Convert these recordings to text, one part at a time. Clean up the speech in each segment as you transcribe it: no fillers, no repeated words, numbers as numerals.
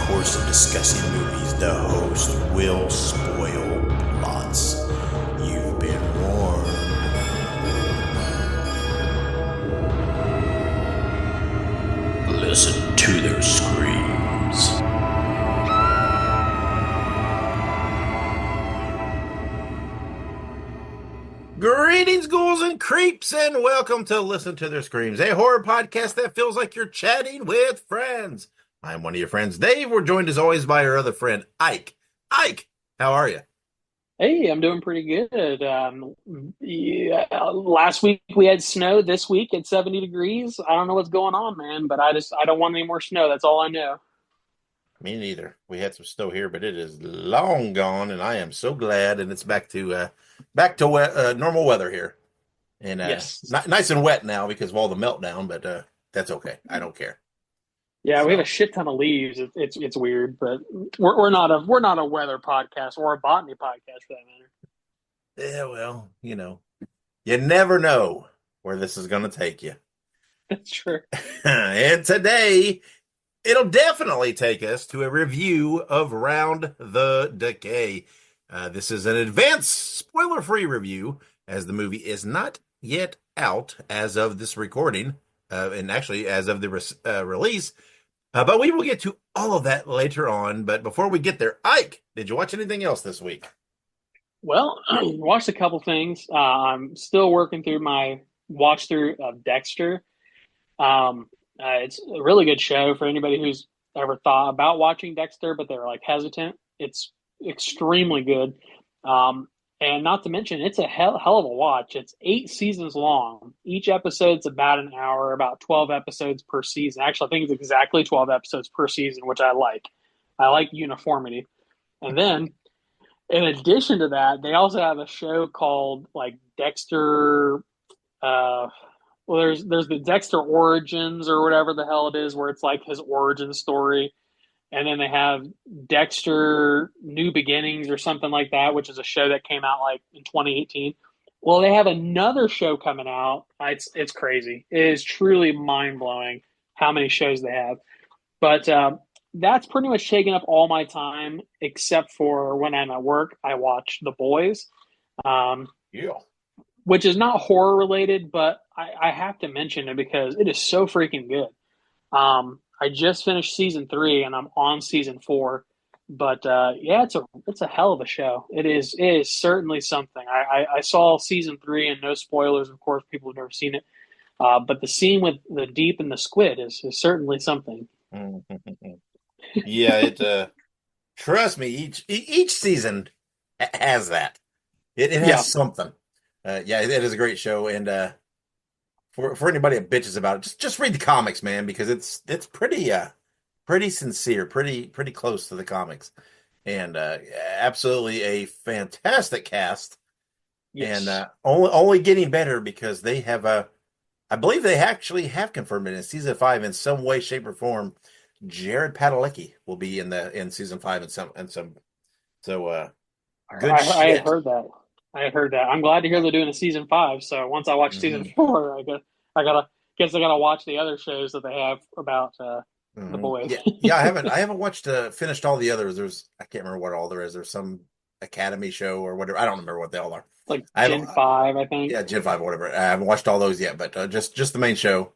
course of discussing movies, the host will spoil plots. You've been warned. Listen to their screams. Greetings, ghouls and creeps, and welcome to Listen to Their Screams, a horror podcast that feels like you're chatting with friends. I'm one of your friends, Dave. We're joined as always by our other friend, Ike. Ike, how are you? Hey, I'm doing pretty good. Last week we had snow. This week it's 70 degrees. I don't know what's going on, man, but I don't want any more snow. That's all I know. Me neither. We had some snow here, but it is long gone, and I am so glad. And it's back to normal weather here, and Yes. nice and wet now because of all the meltdown. But that's okay. I don't care. Yeah, we have a So shit ton of leaves. It's weird, but we're not a weather podcast or a botany podcast for that matter. yeah, well, you never know where this is going to take you. That's true. And today, it'll definitely take us to a review of Round the Decay. This is an advanced spoiler-free review, as the movie is not yet out as of this recording, and actually as of the release. But we will get to all of that later on. But before we get there, Ike, did you watch anything else this week? Well, watched a couple things. I'm still working through my watch through of Dexter. It's a really good show for anybody who's ever thought about watching Dexter, but they're like hesitant. It's extremely good. And not to mention, it's a hell of a watch. It's 8 seasons long. Each episode's about an hour, about 12 episodes per season. Actually, I think it's exactly 12 episodes per season, which I like. I like uniformity. And then, in addition to that, they also have a show called like Dexter. Well, there's the Dexter Origins or whatever the hell it is, where it's like his origin story, and then they have Dexter New Beginnings or something like that, which is a show that came out like in 2018. Well, they have another show coming out. It's crazy. It is truly mind blowing how many shows they have. But that's pretty much taken up all my time, except for when I'm at work. I watch The Boys. Um, Yeah. which is not horror related, but I have to mention it because it is so freaking good. I just finished season 3 and I'm on season 4, but yeah, it's a hell of a show. It is certainly something. I saw season 3 and no spoilers, of course, people have never seen it. But the scene with the deep and the squid is certainly something. Yeah, trust me, each season has that. It has Yeah. something. Yeah, it is a great show, and for anybody that bitches about it, just read the comics, man, because it's pretty sincere, pretty close to the comics, and absolutely a fantastic cast, and Yes. only getting better because they have I believe they actually have confirmed it in season 5 in some way, shape, or form. Jared Padalecki will be in season 5 and some so good I had shit. heard that. I had heard that. I'm glad to hear they're doing a season 5. So once I watch season Hmm 4, I gotta watch the other shows that they have about the boys. Yeah. I haven't watched finished all the others. I can't remember what all there is. There's some Academy show or whatever. I don't remember what they all are. Like I haven't. Gen 5, I think. Yeah, Gen 5 or whatever. I haven't watched all those yet, but just the main show.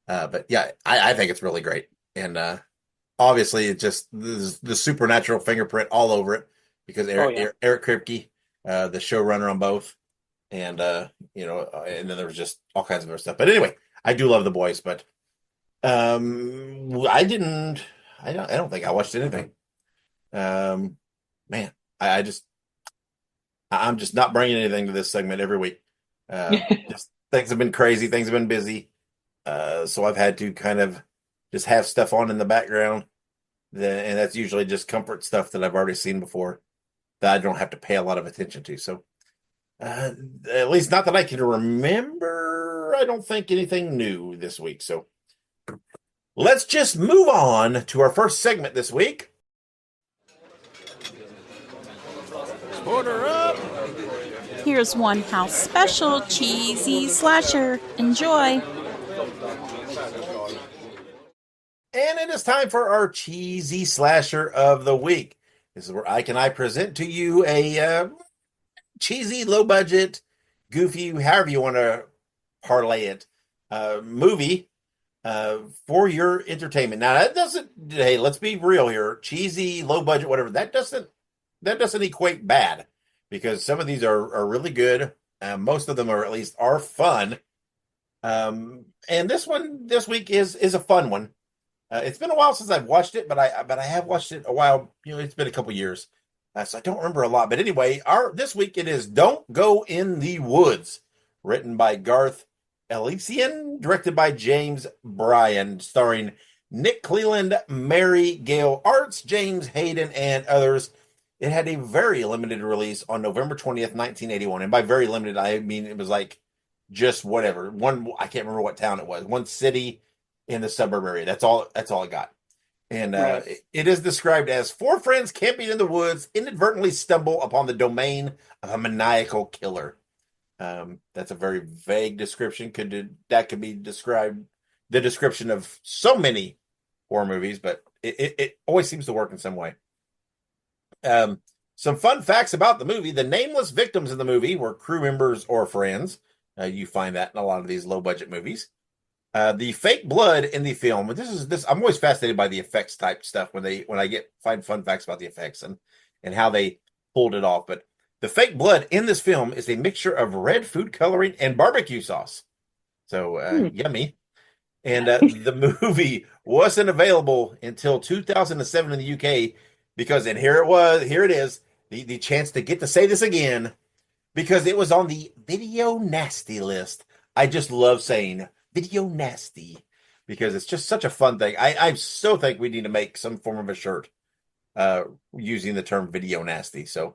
But yeah, I think it's really great, and obviously it just the supernatural fingerprint all over it because Oh yeah. Eric Kripke, the showrunner on both, and and then there was just all kinds of other stuff. But anyway, I do love the boys, but I didn't. I don't think I watched anything. Man, I just I'm just not bringing anything to this segment every week. Just things have been crazy, things have been busy, so I've had to kind of just have stuff on in the background, and that's usually just comfort stuff that I've already seen before that I don't have to pay a lot of attention to. So, at least not that I can remember. I don't think anything new this week. So let's just move on to our first segment this week. Order up! Here's one house special cheesy slasher. Enjoy. And it is time for our cheesy slasher of the week. This is where Ike and I present to you a cheesy, low budget, goofy, however you want to parlay it, movie for your entertainment. Now that doesn't. Hey, let's be real here. Cheesy, low budget, whatever. That doesn't equate bad because some of these are really good. Most of them are at least are fun. And this week is a fun one. It's been a while since I've watched it, but I have watched it a while. It's been a couple years, so I don't remember a lot. But anyway, our this week it is "Don't Go in the Woods," written by Garth Elysian, directed by James Bryan, starring Nick Cleland, Mary Gale Arts, James Hayden, and others. It had a very limited release on November 20th, 1981, and by very limited I mean it was like just whatever one. I can't remember what town it was. One city in the suburb area. That's all. That's all I got. And Right. it is described as four friends camping in the woods inadvertently stumble upon the domain of a maniacal killer. That's a very vague description. Could be described the description of so many horror movies, but it always seems to work in some way. Um, some fun facts about the movie: the nameless victims in the movie were crew members or friends. You find that in a lot of these low budget movies. The fake blood in the film. This. I'm always fascinated by the effects type stuff when I find fun facts about the effects and how they pulled it off. But the fake blood in this film is a mixture of red food coloring and barbecue sauce. So yummy. And the movie wasn't available until 2007 in the UK because, and here it is, the chance to get to say this again because it was on the video nasty list. I just love saying video nasty because it's just such a fun thing. I so think we need to make some form of a shirt using the term video nasty. So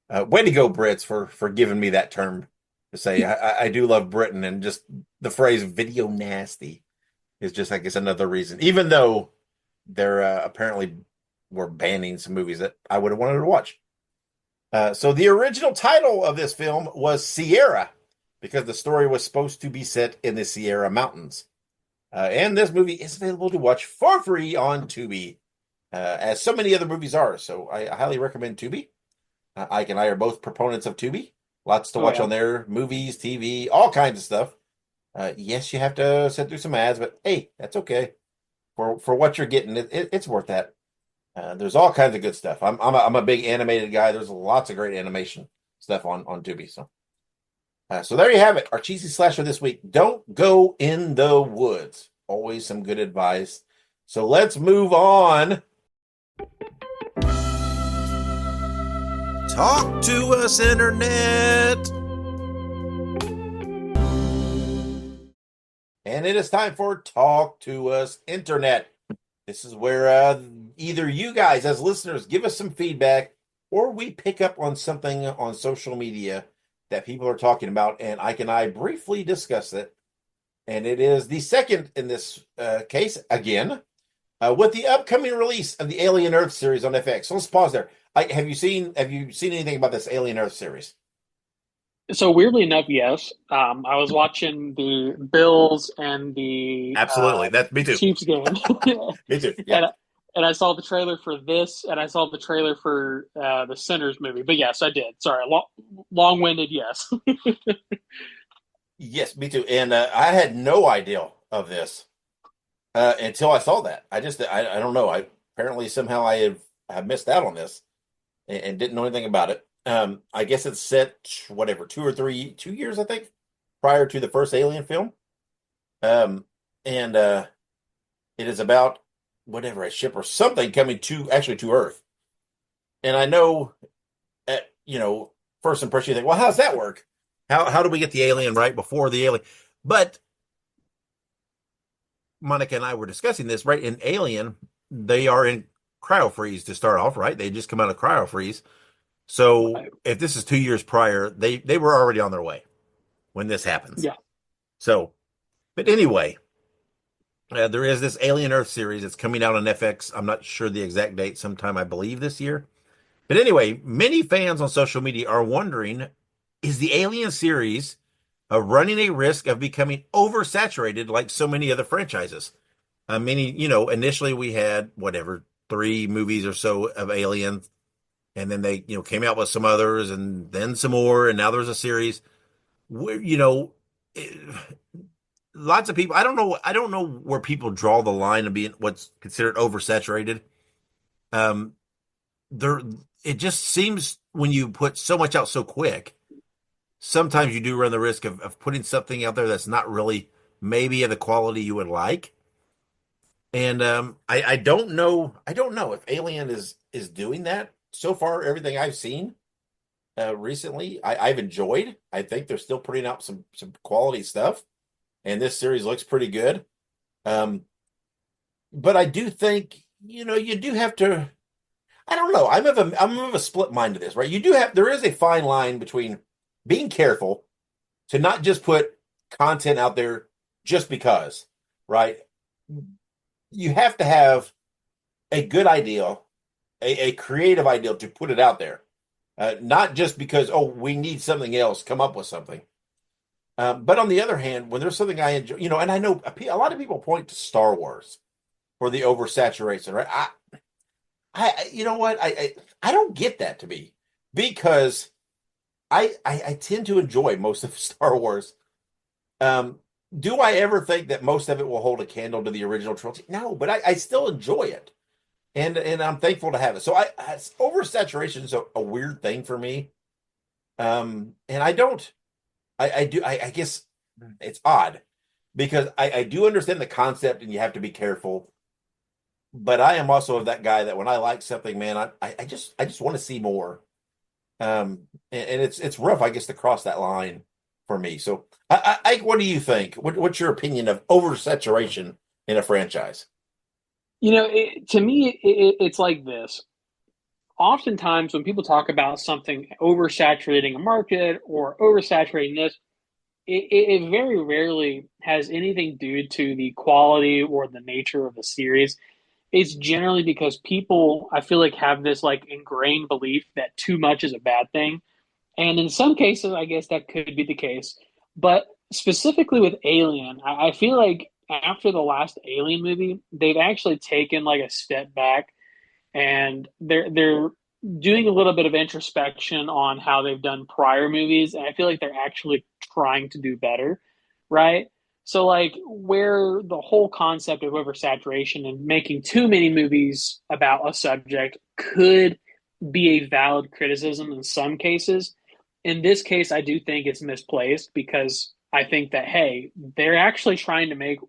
way to go, Brits, for giving me that term to say. I do love Britain, and just the phrase video nasty is just, I guess, another reason, even though they're apparently were banning some movies that I would have wanted to watch. So the original title of this film was Sierra, because the story was supposed to be set in the Sierra Mountains. And this movie is available to watch for free on Tubi, as so many other movies are. So I highly recommend Tubi. Ike and I are both proponents of Tubi. Lots to Oh, watch yeah. on there, movies, TV, all kinds of stuff. Yes, you have to sit through some ads, but hey, that's okay. For what you're getting, it's worth that. There's all kinds of good stuff. I'm a big animated guy. There's lots of great animation stuff on Tubi. So there you have it. Our cheesy slasher this week. Don't go in the woods. Always some good advice. So let's move on. Talk to us, Internet. And it is time for Talk to Us, Internet. This is where either you guys as listeners give us some feedback or we pick up on something on social media that people are talking about, and Ike and I briefly discuss it. And it is the second in this case, again, with the upcoming release of the Alien Earth series on FX. So let's pause there. Ike, have you seen anything about this Alien Earth series? So weirdly enough, yes. I was watching the Bills and the Absolutely. That's me too. Chiefs game, Me too. Yeah. and I saw the trailer for this, and I saw the trailer for the Sinners movie. But yes, I did. Sorry, long-winded. Yes. Yes, me too. And I had no idea of this until I saw that. I don't know. I apparently somehow have missed out on this and didn't know anything about it. I guess it's set whatever 2 years I think prior to the first Alien film. And it is about whatever a ship or something coming to Earth. And I know, first impression you think, well, how does that work? How do we get the alien right before the alien? But Monica and I were discussing this, right? In Alien, they are in cryo freeze to start off, right? They just come out of cryo freeze. So Right. if this is 2 years prior, they were already on their way when this happens. Yeah. So, but anyway, there is this Alien Earth series that's coming out on FX. I'm not sure the exact date, sometime I believe this year. But anyway, many fans on social media are wondering, is the Alien series running a risk of becoming oversaturated like so many other franchises? Meaning, initially we had whatever 3 movies or so of Alien, and then they, came out with some others, and then some more, and now there's a series. Where, it- lots of people. I don't know where people draw the line of being what's considered oversaturated. Um, there, it just seems when you put so much out so quick, sometimes you do run the risk of putting something out there that's not really maybe of the quality you would like. And I don't know. I don't know if Alien is doing that so far. Everything I've seen recently, I've enjoyed. I think they're still putting out some quality stuff, and this series looks pretty good. Um, but I do think you do have to. I don't know. I'm of a split mind to this, right? There is a fine line between being careful to not just put content out there just because, right? You have to have a good idea, a creative idea to put it out there. Not just because, oh, we need something else, come up with something. But on the other hand, when there's something I enjoy, and I know a lot of people point to Star Wars for the oversaturation, right? You know what? I don't get that to me because I tend to enjoy most of Star Wars. Um, do I ever think that most of it will hold a candle to the original trilogy? No, but I still enjoy it, and I'm thankful to have it. So oversaturation is a weird thing for me. And I don't. I guess it's odd because I do understand the concept and you have to be careful. But I am also of that guy that when I like something, man, I just want to see more. And it's rough, I guess, to cross that line for me. So, what do you think? What's your opinion of oversaturation in a franchise? To me, it's like this. Oftentimes, when people talk about something oversaturating a market or oversaturating this, it very rarely has anything due to the quality or the nature of the series. It's generally because people, I feel like, have this like ingrained belief that too much is a bad thing. And in some cases, I guess that could be the case. But specifically with Alien, I feel like after the last Alien movie, they've actually taken like a step back and they're doing a little bit of introspection on how they've done prior movies, and I feel like they're actually trying to do better, right? So like where the whole concept of oversaturation and making too many movies about a subject could be a valid criticism in some cases. In this case, I do think it's misplaced because I think that hey, they're actually trying to make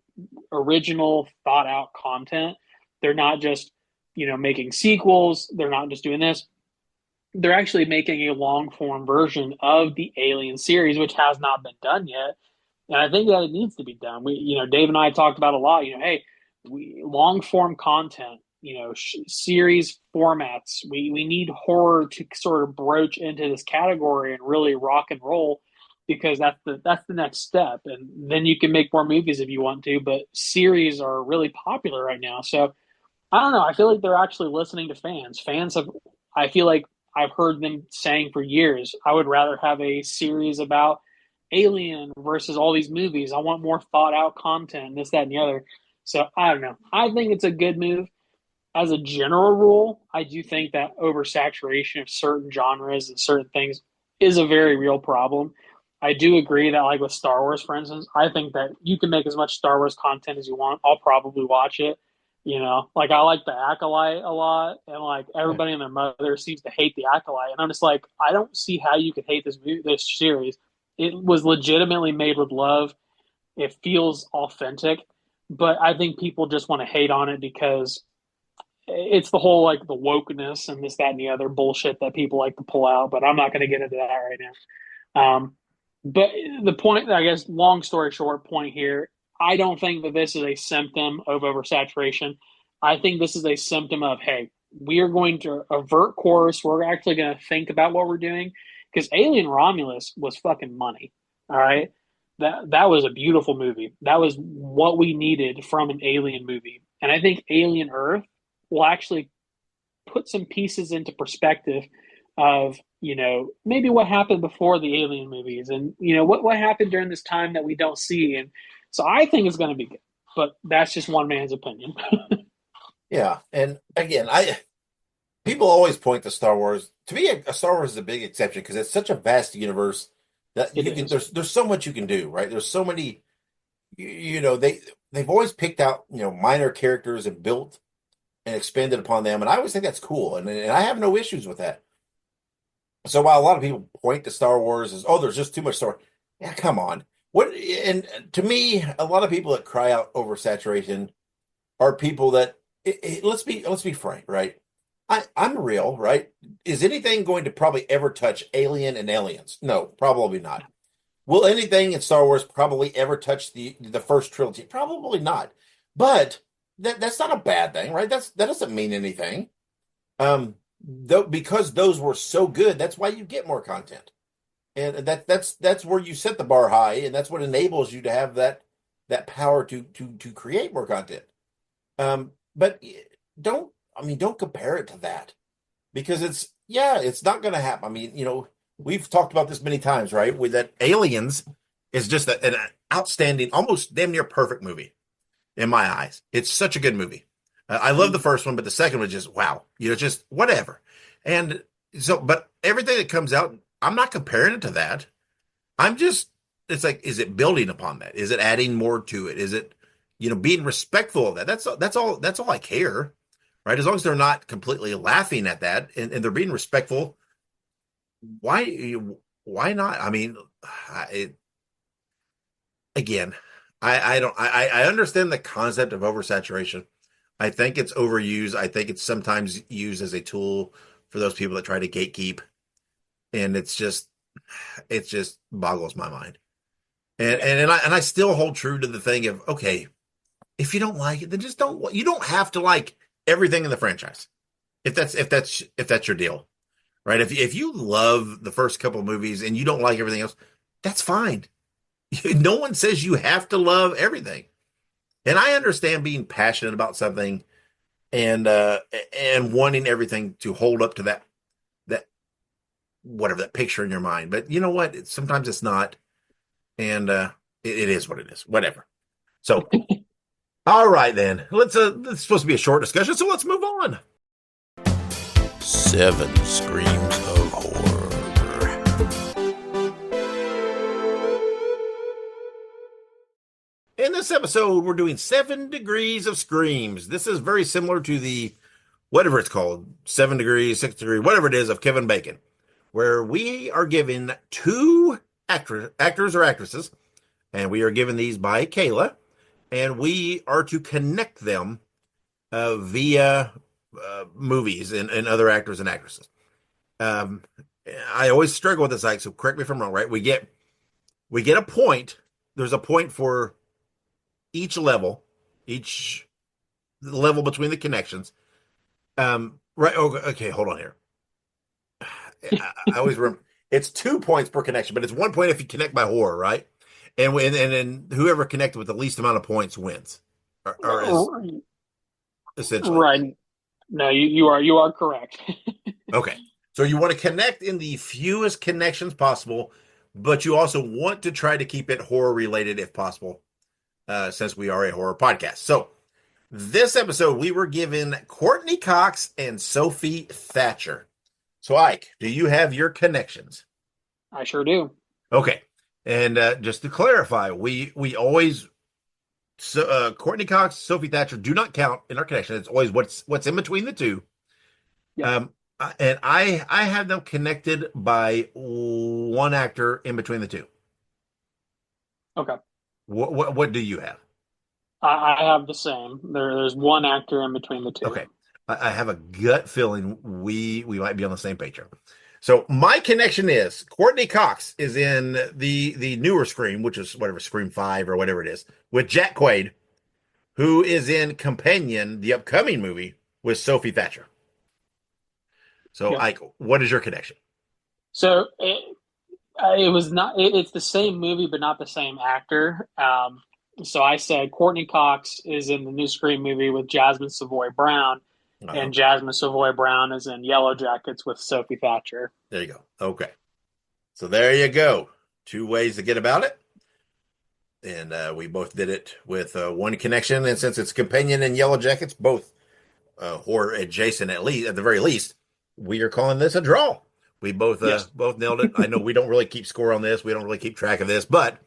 original, thought out content. They're not just making sequels. They're not just doing this. They're actually making a long form version of the Alien series, which has not been done yet. And I think that it needs to be done. Dave and I talked about a lot. Hey, long form content. Series formats. We need horror to sort of broach into this category and really rock and roll because that's the next step. And then you can make more movies if you want to. But series are really popular right now, so I don't know. I feel like they're actually listening to fans. I feel like I've heard them saying for years, I would rather have a series about Alien versus all these movies. I want more thought out content, this, that, and the other. So I don't know. I think it's a good move. As a general rule, I do think that oversaturation of certain genres and certain things is a very real problem. I do agree that, like with Star Wars, for instance, I think that you can make as much Star Wars content as you want. I'll probably watch it. Like I like the Acolyte a lot, and like everybody and their mother seems to hate the Acolyte, and I'm just like, I don't see how you could hate this series. It was legitimately made with love. It feels authentic, but I think people just want to hate on it because it's the whole like the wokeness and this, that, and the other bullshit that people like to pull out. But I'm not going to get into that right now. But the point, I guess, long story short, point here, I don't think that this is a symptom of oversaturation. I think this is a symptom of, hey, we are going to avert course. We're actually going to think about what we're doing because Alien Romulus was fucking money. All right. That was a beautiful movie. That was what we needed from an Alien movie. And I think Alien Earth will actually put some pieces into perspective of maybe what happened before the Alien movies and what happened during this time that we don't see, and so I think it's going to be good. but that's just one man's opinion. Yeah, and again, I people always point to Star Wars. To me, a Star Wars is a big exception because it's such a vast universe that It you can. is. There's so much you can do, right? There's so many. They've always picked out minor characters and built and expanded upon them, and I always think that's cool, and I have no issues with that. So while a lot of people point to Star Wars as, oh, there's just too much Star Wars, yeah, come on. What? And to me, a lot of people that cry out over saturation are people that let's be frank, right? I'm real, right? Is anything going to probably ever touch Alien and Aliens? No, probably not. Will anything in Star Wars probably ever touch the first trilogy? Probably not. But that's not a bad thing, right? That doesn't mean anything. Though because those were so good, that's why you get more content. And that's where you set the bar high, and that's what enables you to have that power to create more content. But don't compare it to that because it's not going to happen. I mean, we've talked about this many times, right? With that Aliens is just an outstanding, almost damn near perfect movie in my eyes. It's such a good movie. I love the first one, but the second was just wow, just whatever. And so, but everything that comes out, I'm not comparing it to that. I'm just, it's like, is it building upon that? Is it adding more to it? Is it, being respectful of that? That's all I care, right? As long as they're not completely laughing at that and they're being respectful, why not? I mean, again, I understand the concept of oversaturation. I think it's overused. I think it's sometimes used as a tool for those people that try to gatekeep, and it just boggles my mind. And Yeah. and I still hold true to the thing of okay, if you don't like it, then just don't. You don't have to like everything in the franchise. If that's your deal, right? If you love the first couple of movies and you don't like everything else, that's fine. No one says you have to love everything. And I understand being passionate about something and wanting everything to hold up to that whatever that picture in your mind. But you know what? Sometimes it's not, and it is what it is. Whatever. So, all right then. It's supposed to be a short discussion, so let's move on. 7 Screams of Horror. In this episode, we're doing 7 Degrees of Screams. This is very similar to the whatever it's called, 7 Degrees, 6 Degrees, whatever it is of Kevin Bacon, where we are given 2 actors or actresses, and we are given these by Kayla, and we are to connect them via movies and other actors and actresses. Um, I always struggle with this, like, so correct me if I'm wrong, right? We get a point. There's a point for each level between the connections. Right. Okay. Hold on here. I always remember it's 2 points per connection, but it's 1 point if you connect by horror, right? And then whoever connected with the least amount of points wins, or is essentially Right. No, you are correct. okay. So you want to connect in the fewest connections possible, but you also want to try to keep it horror related if possible, since we are a horror podcast. So this episode we were given Courtney Cox and Sophie Thatcher. So Ike, do you have your connections? I sure do. Okay. And just to clarify, we always Courtney Cox, Sophie Thatcher do not count in our connection. It's always what's in between the two. Yeah. And I have them connected by one actor in between the two. Okay. What do you have? I have the same. There's one actor in between the two. Okay. I have a gut feeling we might be on the same page here. So my connection is Courtney Cox is in the newer Scream, which is whatever Scream 5 or whatever it is, with Jack Quaid, who is in Companion, the upcoming movie with Sophie Thatcher. So, Yeah. Ike, what is your connection? So it was not. It's the same movie, but not the same actor. So I said Courtney Cox is in the new Scream movie with Jasmine Savoy Brown, and Jasmine Savoy Brown is in Yellow Jackets with Sophie Thatcher. There you go. Okay. So there you go. 2 ways to get about it. and we both did it with one connection. And since it's Companion and Yellow Jackets, both horror adjacent, at least at the very least, we are calling this a draw. We Yes. both nailed it. I know we don't really keep score on this. We don't really keep track of this, but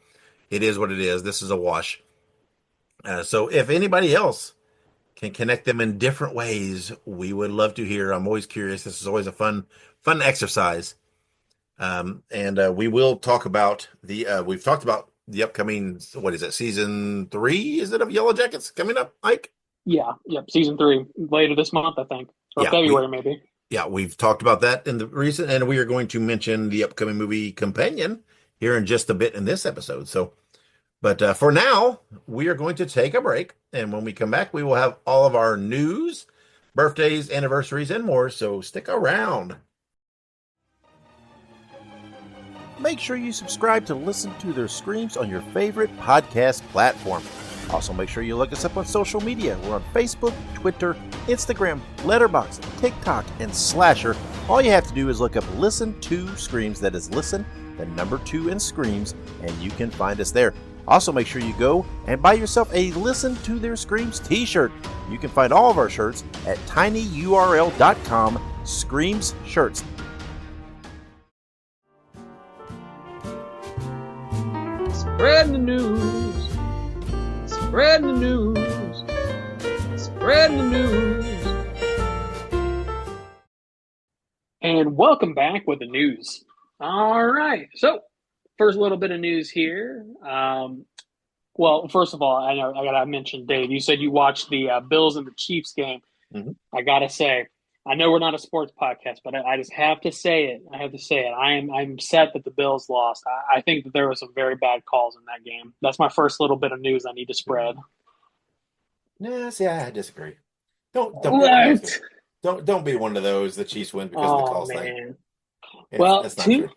it is what it is. This is a wash. So if anybody else can connect them in different ways, we would love to hear. I'm always curious. This is always a fun exercise. And we will talk about we've talked about the upcoming, what is it, season 3? Is it of Yellow Jackets coming up, Ike? Yeah. Yep. Season 3 later this month, I think, or Yeah, February maybe. we've talked about that in the recent, and we are going to mention the upcoming movie Companion here in just a bit in this episode. So, but for now, we are going to take a break, and when we come back, we will have all of our news, birthdays, anniversaries, and more. So stick around. Make sure you subscribe to listen to their screams on your favorite podcast platform. Also, make sure you look us up on social media. We're on Facebook, Twitter, Instagram, Letterboxd, TikTok, and Slasher. All you have to do is look up Listen to Screams. That is Listen, the number 2 in Screams, and you can find us there. Also, make sure you go and buy yourself a Listen to Their Screams t-shirt. You can find all of our shirts at tinyurl.com/Screams Shirts. Spread the news. Spread the news. Spread the news. And welcome back with the news. All right. So, first little bit of news here. Well, first of all, I gotta mention, Dave. You said you watched the Bills and the Chiefs game. Mm-hmm. I gotta say, I know we're not a sports podcast, but I just have to say it. I'm sad that the Bills lost. I think that there were some very bad calls in that game. That's my first little bit of news I need to spread. No, see, I disagree. Don't What? don't be one of those. The Chiefs win because of the calls thing. Well, that's not true.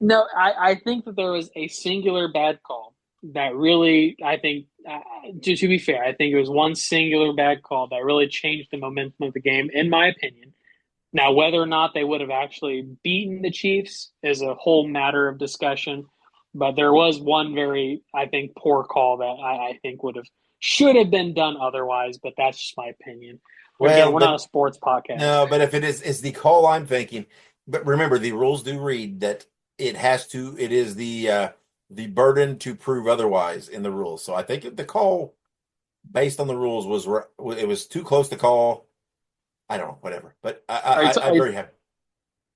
No, I think that there was a singular bad call that really, I think, to be fair, I think it was one singular bad call that really changed the momentum of the game, in my opinion. Now, whether or not they would have actually beaten the Chiefs is a whole matter of discussion. But there was one very, I think, poor call that I think should have been done otherwise. But that's just my opinion. Well, again, we're not a sports podcast. No, but if it's the call I'm thinking. But remember, the rules do read that it is the burden to prove otherwise in the rules. So I think the call based on the rules was too close to call. I don't know, whatever. But I'm very happy.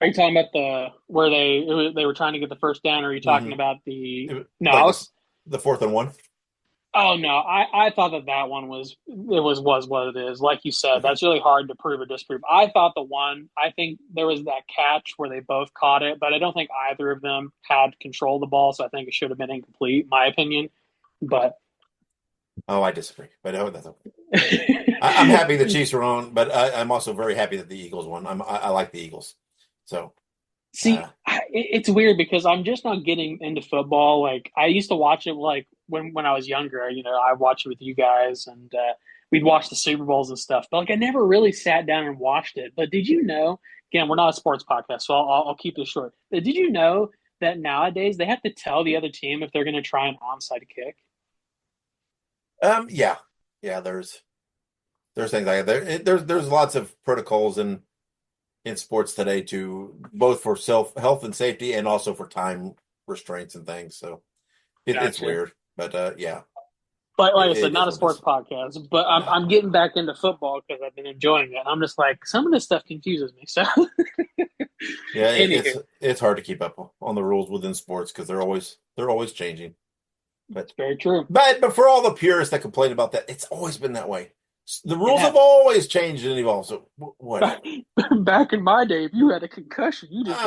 Are you talking about where they were trying to get the first down? Or are you talking about the the 4th and 1? Oh no, I thought that one was what it is. Like you said, that's really hard to prove or disprove. I think there was that catch where they both caught it, but I don't think either of them had control of the ball, so I think it should have been incomplete, my opinion. But I disagree. But that's okay. I'm happy the Chiefs were on, but I'm also very happy that the Eagles won. I like the Eagles. So see, it's weird because I'm just not getting into football. Like I used to watch it like when I was younger. I watched it with you guys, and we'd watch the Super Bowls and stuff. But like I never really sat down and watched it. But did you know? Again, we're not a sports podcast, so I'll keep this short. But did you know that nowadays they have to tell the other team if they're going to try an onside kick? Yeah. There's things like that. There's lots of protocols in sports today to both for health and safety and also for time restraints and things. So it's weird, but yeah. But like I said, not a sports podcast. But I'm getting back into football because I've been enjoying it. I'm just like some of this stuff confuses me. So yeah, it's hard to keep up on the rules within sports because they're always changing. That's very true. But for all the purists that complain about that, it's always been that way. The rules have always changed and evolved. So what? Back in my day, if you had a concussion, you just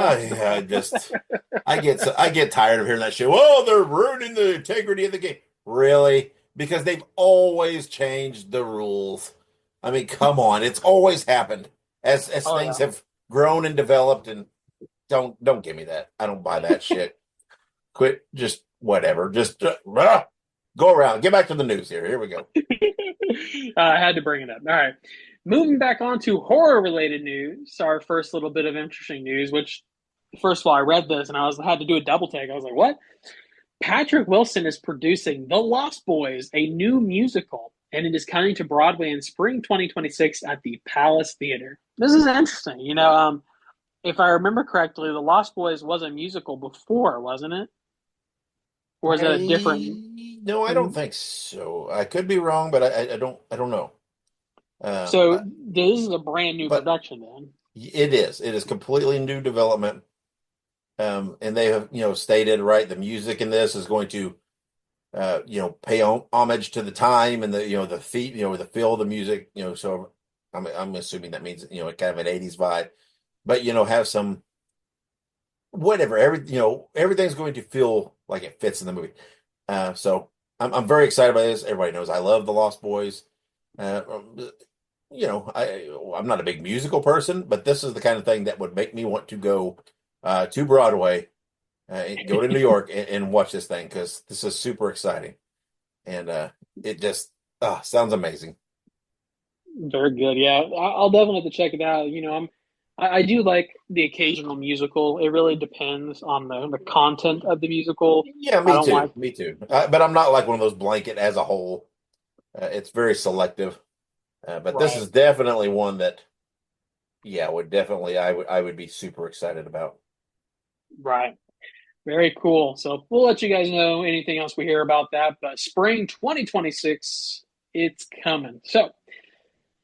I get tired of hearing that shit. Well, they're ruining the integrity of the game. Really? Because they've always changed the rules. I mean, come on, it's always happened as things have grown and developed. And don't give me that. I don't buy that shit. Quit. Just whatever. Just go around. Get back to the news here. Here we go. I had to bring it up. All right. Moving back on to horror-related news, our first little bit of interesting news, which, first of all, I read this and I had to do a double take. I was like, what? Patrick Wilson is producing The Lost Boys, a new musical, and it is coming to Broadway in spring 2026 at the Palace Theater. This is interesting. If I remember correctly, The Lost Boys was a musical before, wasn't it? Or is that a different? No, I don't think so. I could be wrong, but I don't know. So this is a brand new But production then. it is. It is completely new development. And they have, stated, right, the music in this is going to, pay homage to the time and the feet, the feel of the music, so I'm assuming that means, kind of an 80s vibe, but, have some, whatever, everything's going to feel like it fits in the movie. So I'm very excited about this. Everybody knows I love the Lost Boys. Uh, um, I'm not a big musical person, but this is the kind of thing that would make me want to go to Broadway, go to New York and watch this thing because this is super exciting, and it just sounds amazing. Very good. Yeah, I'll definitely have to check it out. I do like the occasional musical. It really depends on the content of the musical. Yeah, I me don't too, like me too. But I'm not like one of those blanket as a whole. It's very selective. But this right, is definitely one that, yeah, would definitely I would be super excited about. right. Very cool. So we'll let you guys know anything else we hear about that. But spring 2026, it's coming. So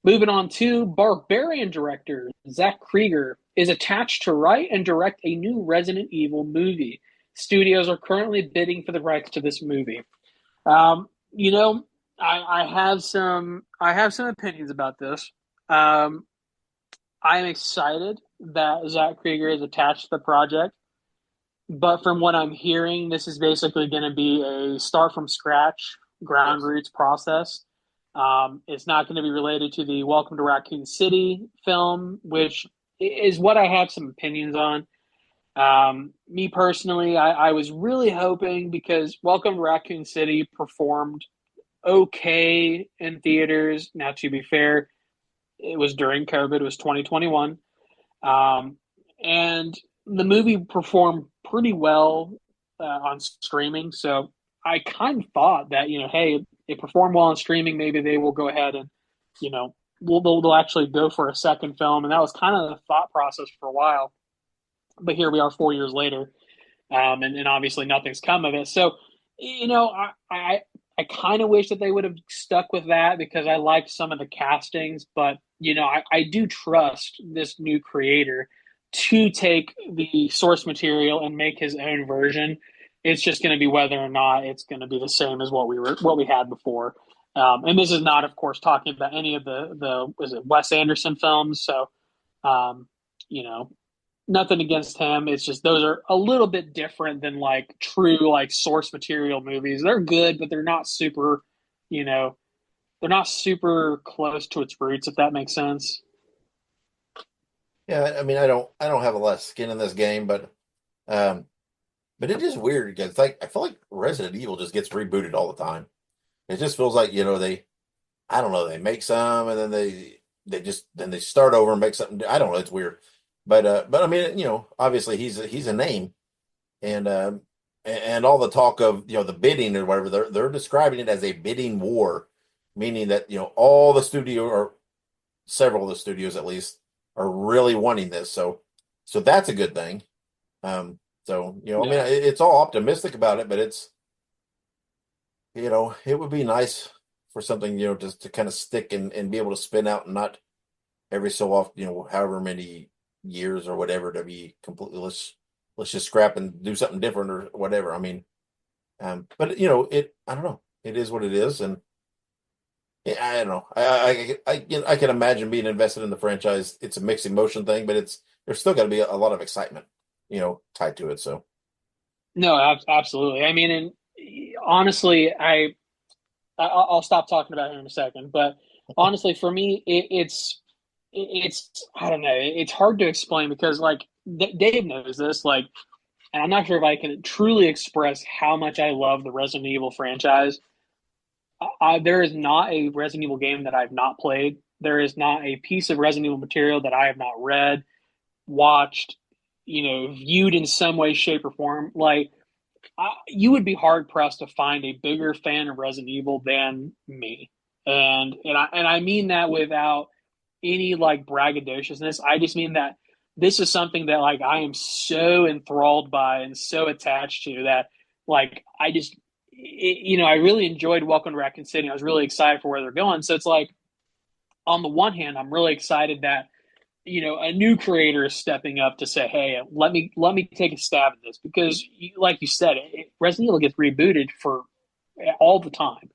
moving on to Barbarian director Zach Krieger is attached to write and direct a new Resident Evil movie. Studios are currently bidding for the rights to this movie. Um, you know, I have some opinions about this. Um, I am excited that Zach Krieger is attached to the project, but from what I'm hearing, this is basically going to be a start from scratch, ground Yes. roots process. It's not going to be related to the Welcome to Raccoon City film, which is what I have some opinions on. Me personally, I was really hoping because Welcome to Raccoon City performed okay in theaters. Now, to be fair, it was during COVID, it was 2021. Um, and the movie performed pretty well on streaming. So I kind of thought that, hey, it performed well on streaming. Maybe they will go ahead and, they'll actually go for a second film. And that was kind of the thought process for a while. But here we are 4 years later, and obviously nothing's come of it. So, I kind of wish that they would have stuck with that because I liked some of the castings, but I do trust this new creator to take the source material and make his own version. It's just going to be whether or not it's going to be the same as what we had before. And this is not, of course, talking about any of the was it Wes Anderson films. So, um, you know, nothing against him. It's just those are a little bit different than like true like source material movies. They're good, but you know, they're not super close to its roots, if that makes sense. Yeah, I mean, I don't have a lot of skin in this game, um, but it is weird because like I feel like Resident Evil just gets rebooted all the time. It just feels like I don't know, they make some and then they start over and make something. I don't know, it's weird, but I mean, obviously he's a name, and and all the talk of the bidding or whatever, they're describing it as a bidding war, meaning that all the studio or several of the studios at least are really wanting this. So that's a good thing. So I mean, Yeah. it's all optimistic about it, but it's it would be nice for something just to kind of stick and be able to spin out and not every so often, however many years or whatever to be completely let's just scrap and do something different or whatever. I mean, but I don't know. It is what it is, and yeah, I don't know. I can imagine being invested in the franchise. It's a mixed emotion thing, but there's still got to be a lot of excitement, tied to it. So No, absolutely. I mean, and honestly, I'll stop talking about him in a second, but honestly, for me, it's I don't know. It's hard to explain because like Dave knows this, like, and I'm not sure if I can truly express how much I love the Resident Evil franchise. There is not a Resident Evil game that I've not played. There is not a piece of Resident Evil material that I have not read, watched, viewed in some way, shape, or form. Like you would be hard pressed to find a bigger fan of Resident Evil than me, and I mean that without any like braggadociousness. I just mean that this is something that like I am so enthralled by and so attached to that like I really enjoyed Welcome to Raccoon City. I was really excited for where they're going. So it's like on the one hand, I'm really excited that a new creator is stepping up to say, "Hey, let me take a stab at this," because, like you said, Resident Evil gets rebooted for all the time.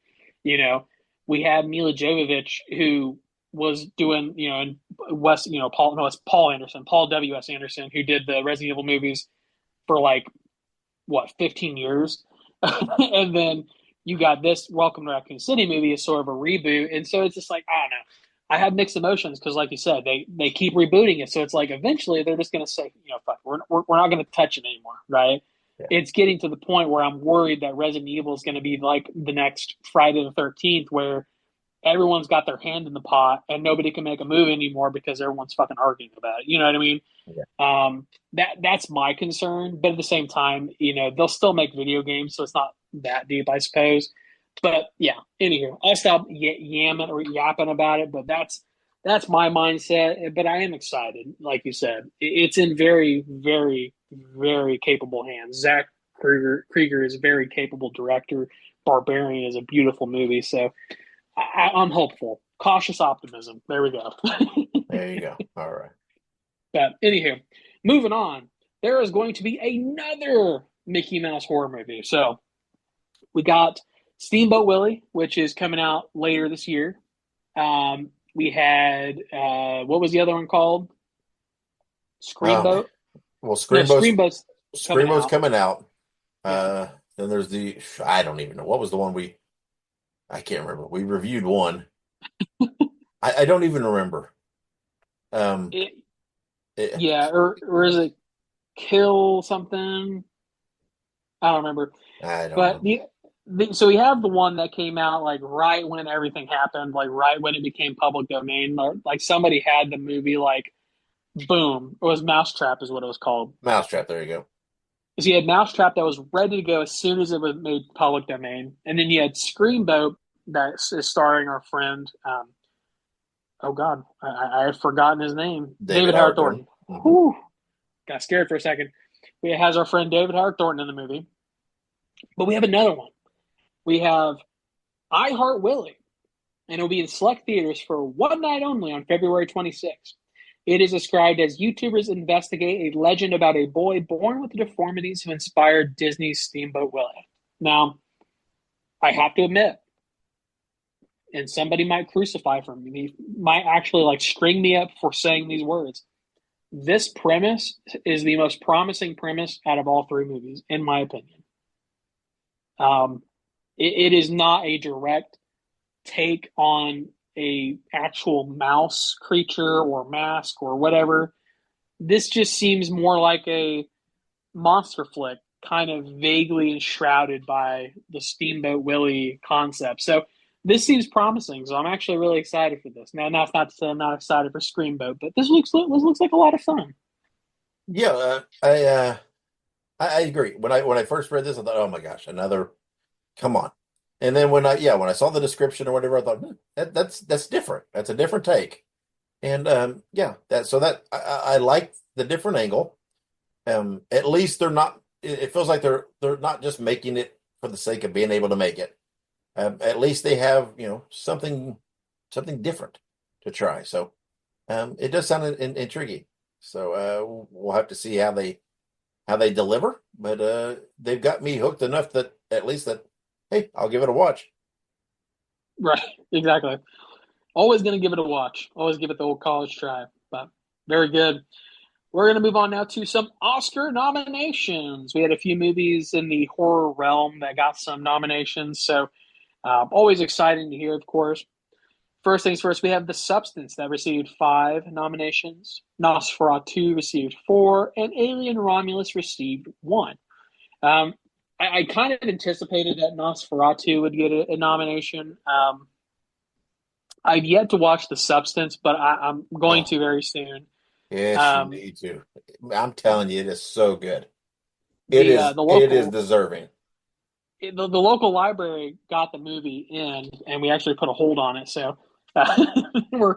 We had Mila Jovovich who was doing, in West, Paul, no, it's Paul Anderson, Paul W.S. Anderson, who did the Resident Evil movies for like what 15 years, and then you got this Welcome to Raccoon City movie is sort of a reboot, and so it's just like I don't know. I have mixed emotions because, like you said, they keep rebooting it. So it's like eventually they're just going to say, fuck, we're not going to touch it anymore, right? Yeah. It's getting to the point where I'm worried that Resident Evil is going to be like the next Friday the 13th, where everyone's got their hand in the pot and nobody can make a move anymore because everyone's fucking arguing about it. You know what I mean? Yeah. That's my concern. But at the same time, they'll still make video games, so it's not that deep, I suppose. But yeah, anywho, I'll stop yamming or yapping about it. But that's my mindset. But I am excited, like you said. It's in very, very, very capable hands. Zach Krieger is a very capable director. Barbarian is a beautiful movie. So I'm hopeful. Cautious optimism. There we go. There you go. All right. But anywho, moving on. There is going to be another Mickey Mouse horror movie. So we got Steamboat Willie, which is coming out later this year. We had what was the other one called? Screamboat. Well, Screamboat's coming out. Yeah. Then there's I don't even know what was the one I can't remember. We reviewed one. I don't even remember. Or is it Kill something? I don't remember. I don't know. So we have the one that came out like right when everything happened, like right when it became public domain. Like somebody had the movie, like boom, it was Mousetrap is what it was called. Mousetrap, there you go. So you had Mousetrap that was ready to go as soon as it was made public domain, and then you had Screamboat that is starring our friend. Oh God, I had forgotten his name. David Howard Thornton. Whew. Got scared for a second. It has our friend David Howard Thornton in the movie, but we have another one. We have I Heart Willie, and it'll be in select theaters for one night only on February 26th. It is described as YouTubers investigate a legend about a boy born with deformities who inspired Disney's Steamboat Willie. Now, I have to admit, and somebody might crucify for me, might actually like string me up for saying these words. This premise is the most promising premise out of all three movies, in my opinion. It is not a direct take on a actual mouse creature or mask or whatever. This just seems more like a monster flick, kind of vaguely enshrouded by the Steamboat Willie concept. So this seems promising. So I'm actually really excited for this. Now, that's not to say I'm not excited for Screamboat, but this looks like a lot of fun. Yeah, I agree. When I first read this, I thought, oh my gosh, another. Come on. And then when I saw the description or whatever, I thought that's different. That's a different take. And I like the different angle. At least they're not. It feels like they're not just making it for the sake of being able to make it. At least they have something different to try. So it does sound intriguing. So we'll have to see how they deliver. But they've got me hooked enough that at least that. Hey, I'll give it a watch. Right, exactly. Always going to give it a watch. Always give it the old college try. But very good. We're going to move on now to some Oscar nominations. We had a few movies in the horror realm that got some nominations. So always exciting to hear, of course. First things first, we have The Substance that received 5 nominations. Nosferatu received 4, and Alien Romulus received 1. I kind of anticipated that Nosferatu would get a nomination. I've yet to watch The Substance, but I'm going to very soon. Yes, you need to. I'm telling you, it is so good. It is deserving. The local library got the movie in, and we actually put a hold on it. So we're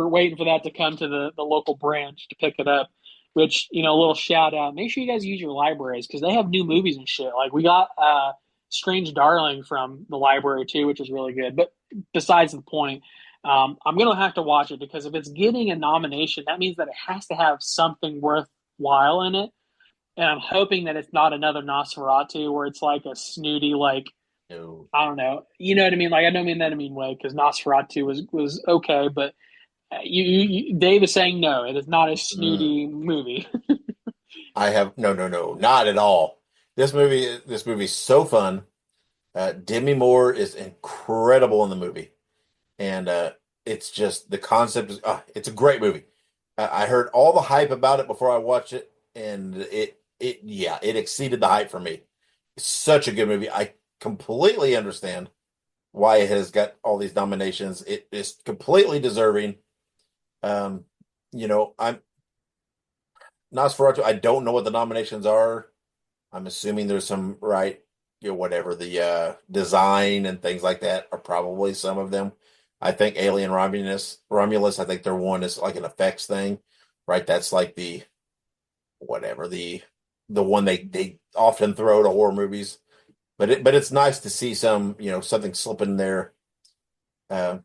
waiting for that to come to the local branch to pick it up. Which, a little shout out. Make sure you guys use your libraries because they have new movies and shit. Like we got Strange Darling from the library too, which is really good. But besides the point, I'm gonna have to watch it because if it's getting a nomination, that means that it has to have something worthwhile in it. And I'm hoping that it's not another Nosferatu where it's like a snooty, like, No. I don't know. You know what I mean? Like, I don't mean that in a mean way because Nosferatu was okay, but Dave is saying no, it is not a snooty movie. I have no, not at all. This movie's so fun. Demi Moore is incredible in the movie, and it's just the concept is it's a great movie. I heard all the hype about it before I watched it, and it exceeded the hype for me. It's such a good movie. I completely understand why it has got all these nominations. It is completely deserving. Um, I'm Nosferatu. I don't know what the nominations are. I'm assuming there's some right, whatever the design and things like that are probably some of them. I think Alien Romulus. I think their one is like an effects thing, right? That's like the whatever the one they often throw to horror movies. But it's nice to see some something slip in there uh,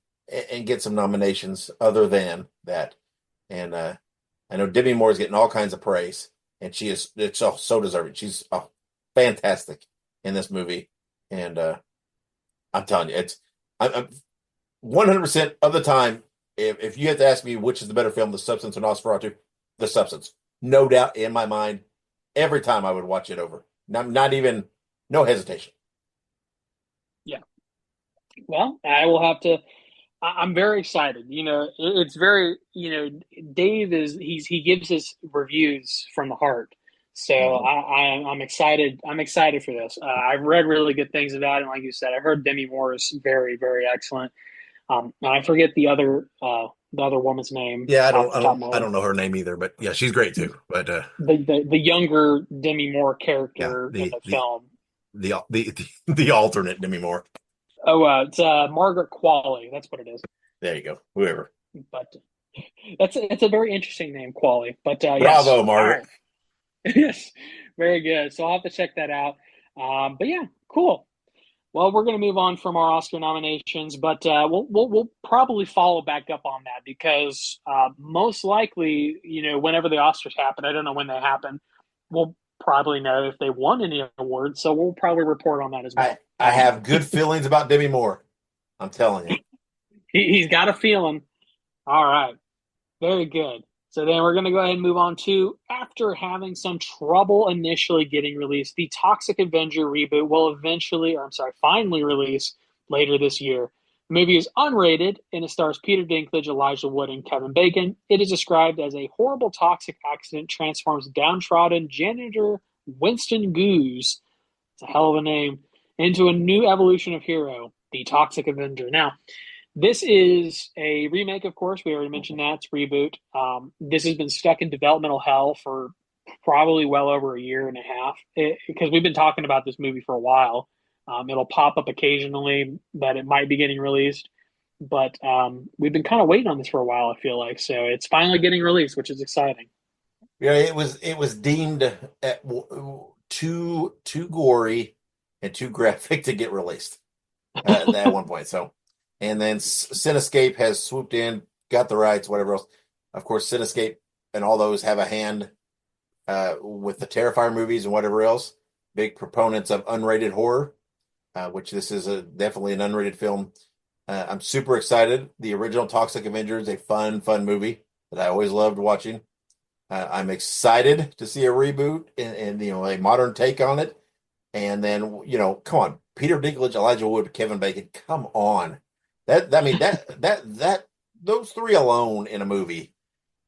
and get some nominations other than that. And I know Demi Moore is getting all kinds of praise, and it's so deserving. She's fantastic in this movie, and I'm telling you, I'm 100% of the time. If you have to ask me which is the better film, The Substance or Nosferatu, The Substance, no doubt in my mind. Every time I would watch it over, not even no hesitation. Yeah. Well, I will have to. I'm very excited. It's very, Dave he gives his reviews from the heart. So Mhm. I'm excited. I'm excited for this. I've read really good things about it. Like you said, I heard Demi Moore is very, very excellent. And I forget the other woman's name Yeah, off the top of my I head. don't know her name either, but yeah, she's great too. But The younger Demi Moore yeah, character in the film. the alternate Demi Moore. Oh, it's Margaret Qualley. That's what it is. There you go. Whoever. But it's a very interesting name, Qualley. But yes, Bravo, all right. Margaret. Yes, very good. So I'll have to check that out. But yeah, cool. Well, we're going to move on from our Oscar nominations, but we'll probably follow back up on that because most likely, whenever the Oscars happen, I don't know when they happen, we'll probably know if they won any awards. So we'll probably report on that as well. I have good feelings about Demi Moore. I'm telling you. He's got a feeling. All right. Very good. So then we're going to go ahead and move on to, after having some trouble initially getting released, the Toxic Avenger reboot will finally release later this year. The movie is unrated and it stars Peter Dinklage, Elijah Wood, and Kevin Bacon. It is described as a horrible toxic accident transforms downtrodden janitor Winston Goose, it's a hell of a name, into a new evolution of hero, the Toxic Avenger. Now, this is a remake, of course. We already mentioned that. It's a reboot. This has been stuck in developmental hell for probably well over a year and a half because we've been talking about this movie for a while. It'll pop up occasionally that it might be getting released, but we've been kind of waiting on this for a while, I feel like. So it's finally getting released, which is exciting. Yeah, it was deemed too gory and too graphic to get released at one point. So. And then Cinescape has swooped in, got the rights, whatever else. Of course, Cinescape and all those have a hand with the Terrifier movies and whatever else. Big proponents of unrated horror, which this is definitely an unrated film. I'm super excited. The original Toxic Avenger is a fun movie that I always loved watching. I'm excited to see a reboot and a modern take on it. And then come on, Peter Dinklage, Elijah Wood, Kevin Bacon, come on. That those three alone in a movie,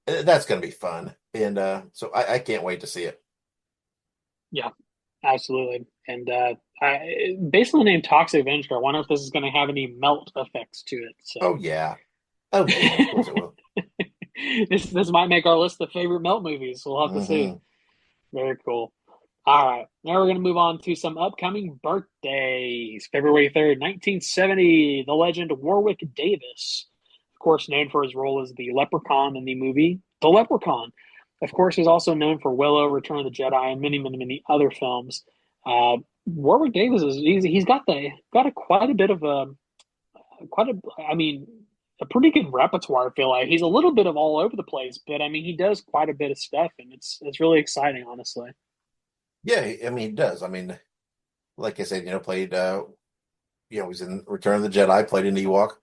that's going to be fun, and so I can't wait to see it. Yeah, absolutely. And basically named Toxic Avenger. I wonder if this is going to have any melt effects to it. So. Oh yeah, of course it will. This might make our list of favorite melt movies. We'll have to see. Very cool. All right. Now we're going to move on to some upcoming birthdays. February 3rd, 1970, the legend Warwick Davis, of course, known for his role as the Leprechaun in the movie The Leprechaun. Of course, he's also known for Willow, Return of the Jedi, and many, many, many other films. Warwick Davis he's got quite a bit of a pretty good repertoire. I feel like he's a little bit of all over the place, but I mean he does quite a bit of stuff, and it's really exciting, honestly. Yeah, I mean, he does. I mean, like I said, played, he's in Return of the Jedi, played an Ewok,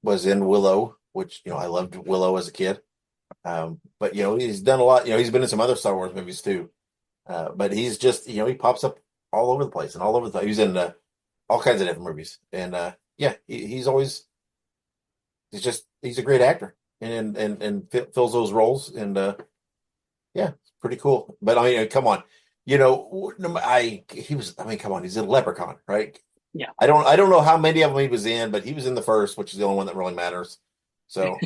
was in Willow, which, I loved Willow as a kid. But, he's done a lot. He's been in some other Star Wars movies too. But he's just, he pops up all over the place and all over the, he's in all kinds of different movies. And yeah, he's a great actor and fills those roles. And yeah, it's pretty cool. But I mean, come on, come on, he's a Leprechaun, right? Yeah. I don't know how many of them he was in, but he was in the first, which is the only one that really matters. So,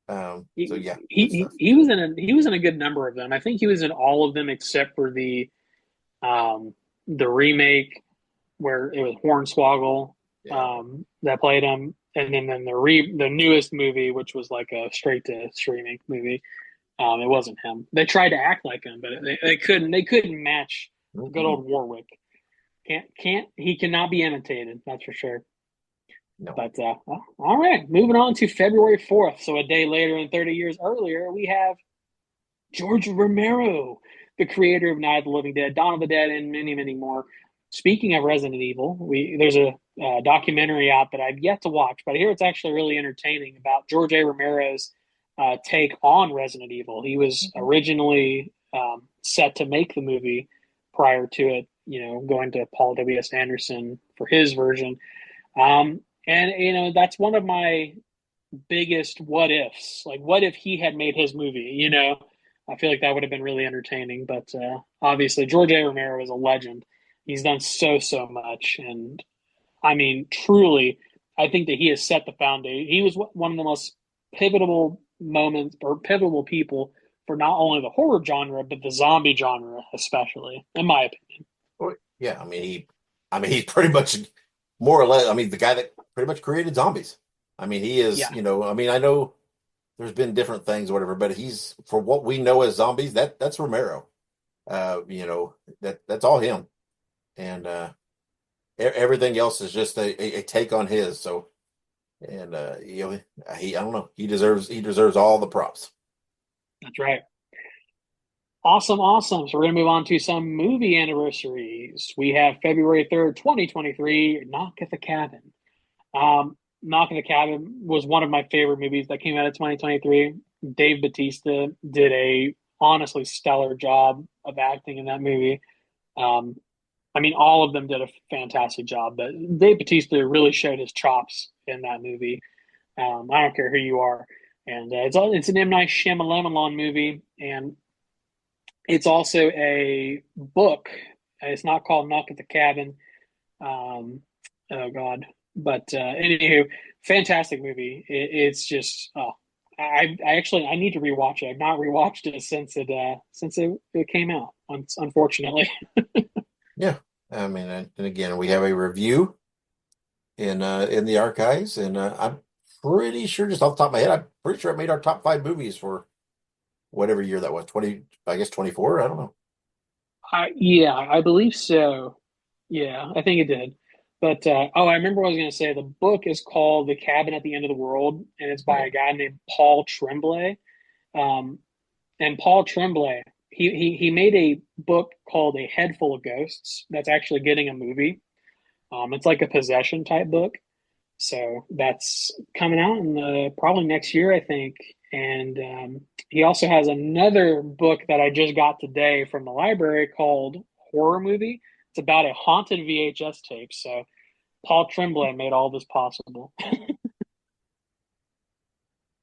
so yeah, he was in a good number of them. I think he was in all of them except for the remake where it was Hornswoggle that played him, and then the newest movie, which was like a straight to streaming movie. It wasn't him. They tried to act like him, but they couldn't. They couldn't match good old Warwick. He cannot be imitated. That's for sure. No. But all right, moving on to February 4th. So a day later and 30 years earlier, we have George Romero, the creator of Night of the Living Dead, Dawn of the Dead, and many, many more. Speaking of Resident Evil, there's a documentary out that I've yet to watch, but I hear it's actually really entertaining about George A. Romero's take on Resident Evil. He was originally set to make the movie prior to it, going to Paul W.S. Anderson for his version. And that's one of my biggest what ifs. Like, what if he had made his movie? I feel like that would have been really entertaining. But obviously, George A. Romero is a legend. He's done so much, and I mean, truly, I think that he has set the foundation. He was one of the most pivotal moments or pivotal people for not only the horror genre but the zombie genre, especially, in my opinion. Well, yeah, he's pretty much more or less. I mean, the guy that pretty much created zombies. I mean, he is. Yeah. I know there's been different things, or whatever, but he's, for what we know as zombies, that's Romero. That's all him, and everything else is just a take on his. So, and I don't know, he deserves all the props. That's right. Awesome. So we're going to move on to some movie anniversaries. We have February 3rd, 2023, Knock at the Cabin. Knock at the Cabin was one of my favorite movies that came out of 2023. Dave Bautista did a honestly stellar job of acting in that movie. I mean, all of them did a fantastic job, but Dave Bautista really showed his chops in that movie. I don't care who you are. And it's an M. Night Shyamalan movie, and it's also a book. It's not called Knock at the Cabin. Oh God! But anywho, fantastic movie. It's just I need to rewatch it. I've not rewatched it since it came out. Unfortunately. Yeah, I mean, and again, we have a review in the archives, and I'm pretty sure, just off the top of my head, I'm pretty sure I made our top 5 movies for whatever year that was, 20, I guess 24. I don't know. Yeah, I believe so. Yeah, I think it did. But I remember what I was going to say. The book is called The Cabin at the End of the World, and it's by a guy named Paul Tremblay. And Paul Tremblay, he made a book called A Head Full of Ghosts that's actually getting a movie. It's like a possession type book. So that's coming out in probably next year, I think. And he also has another book that I just got today from the library called Horror Movie. It's about a haunted VHS tape. So Paul Tremblay made all this possible.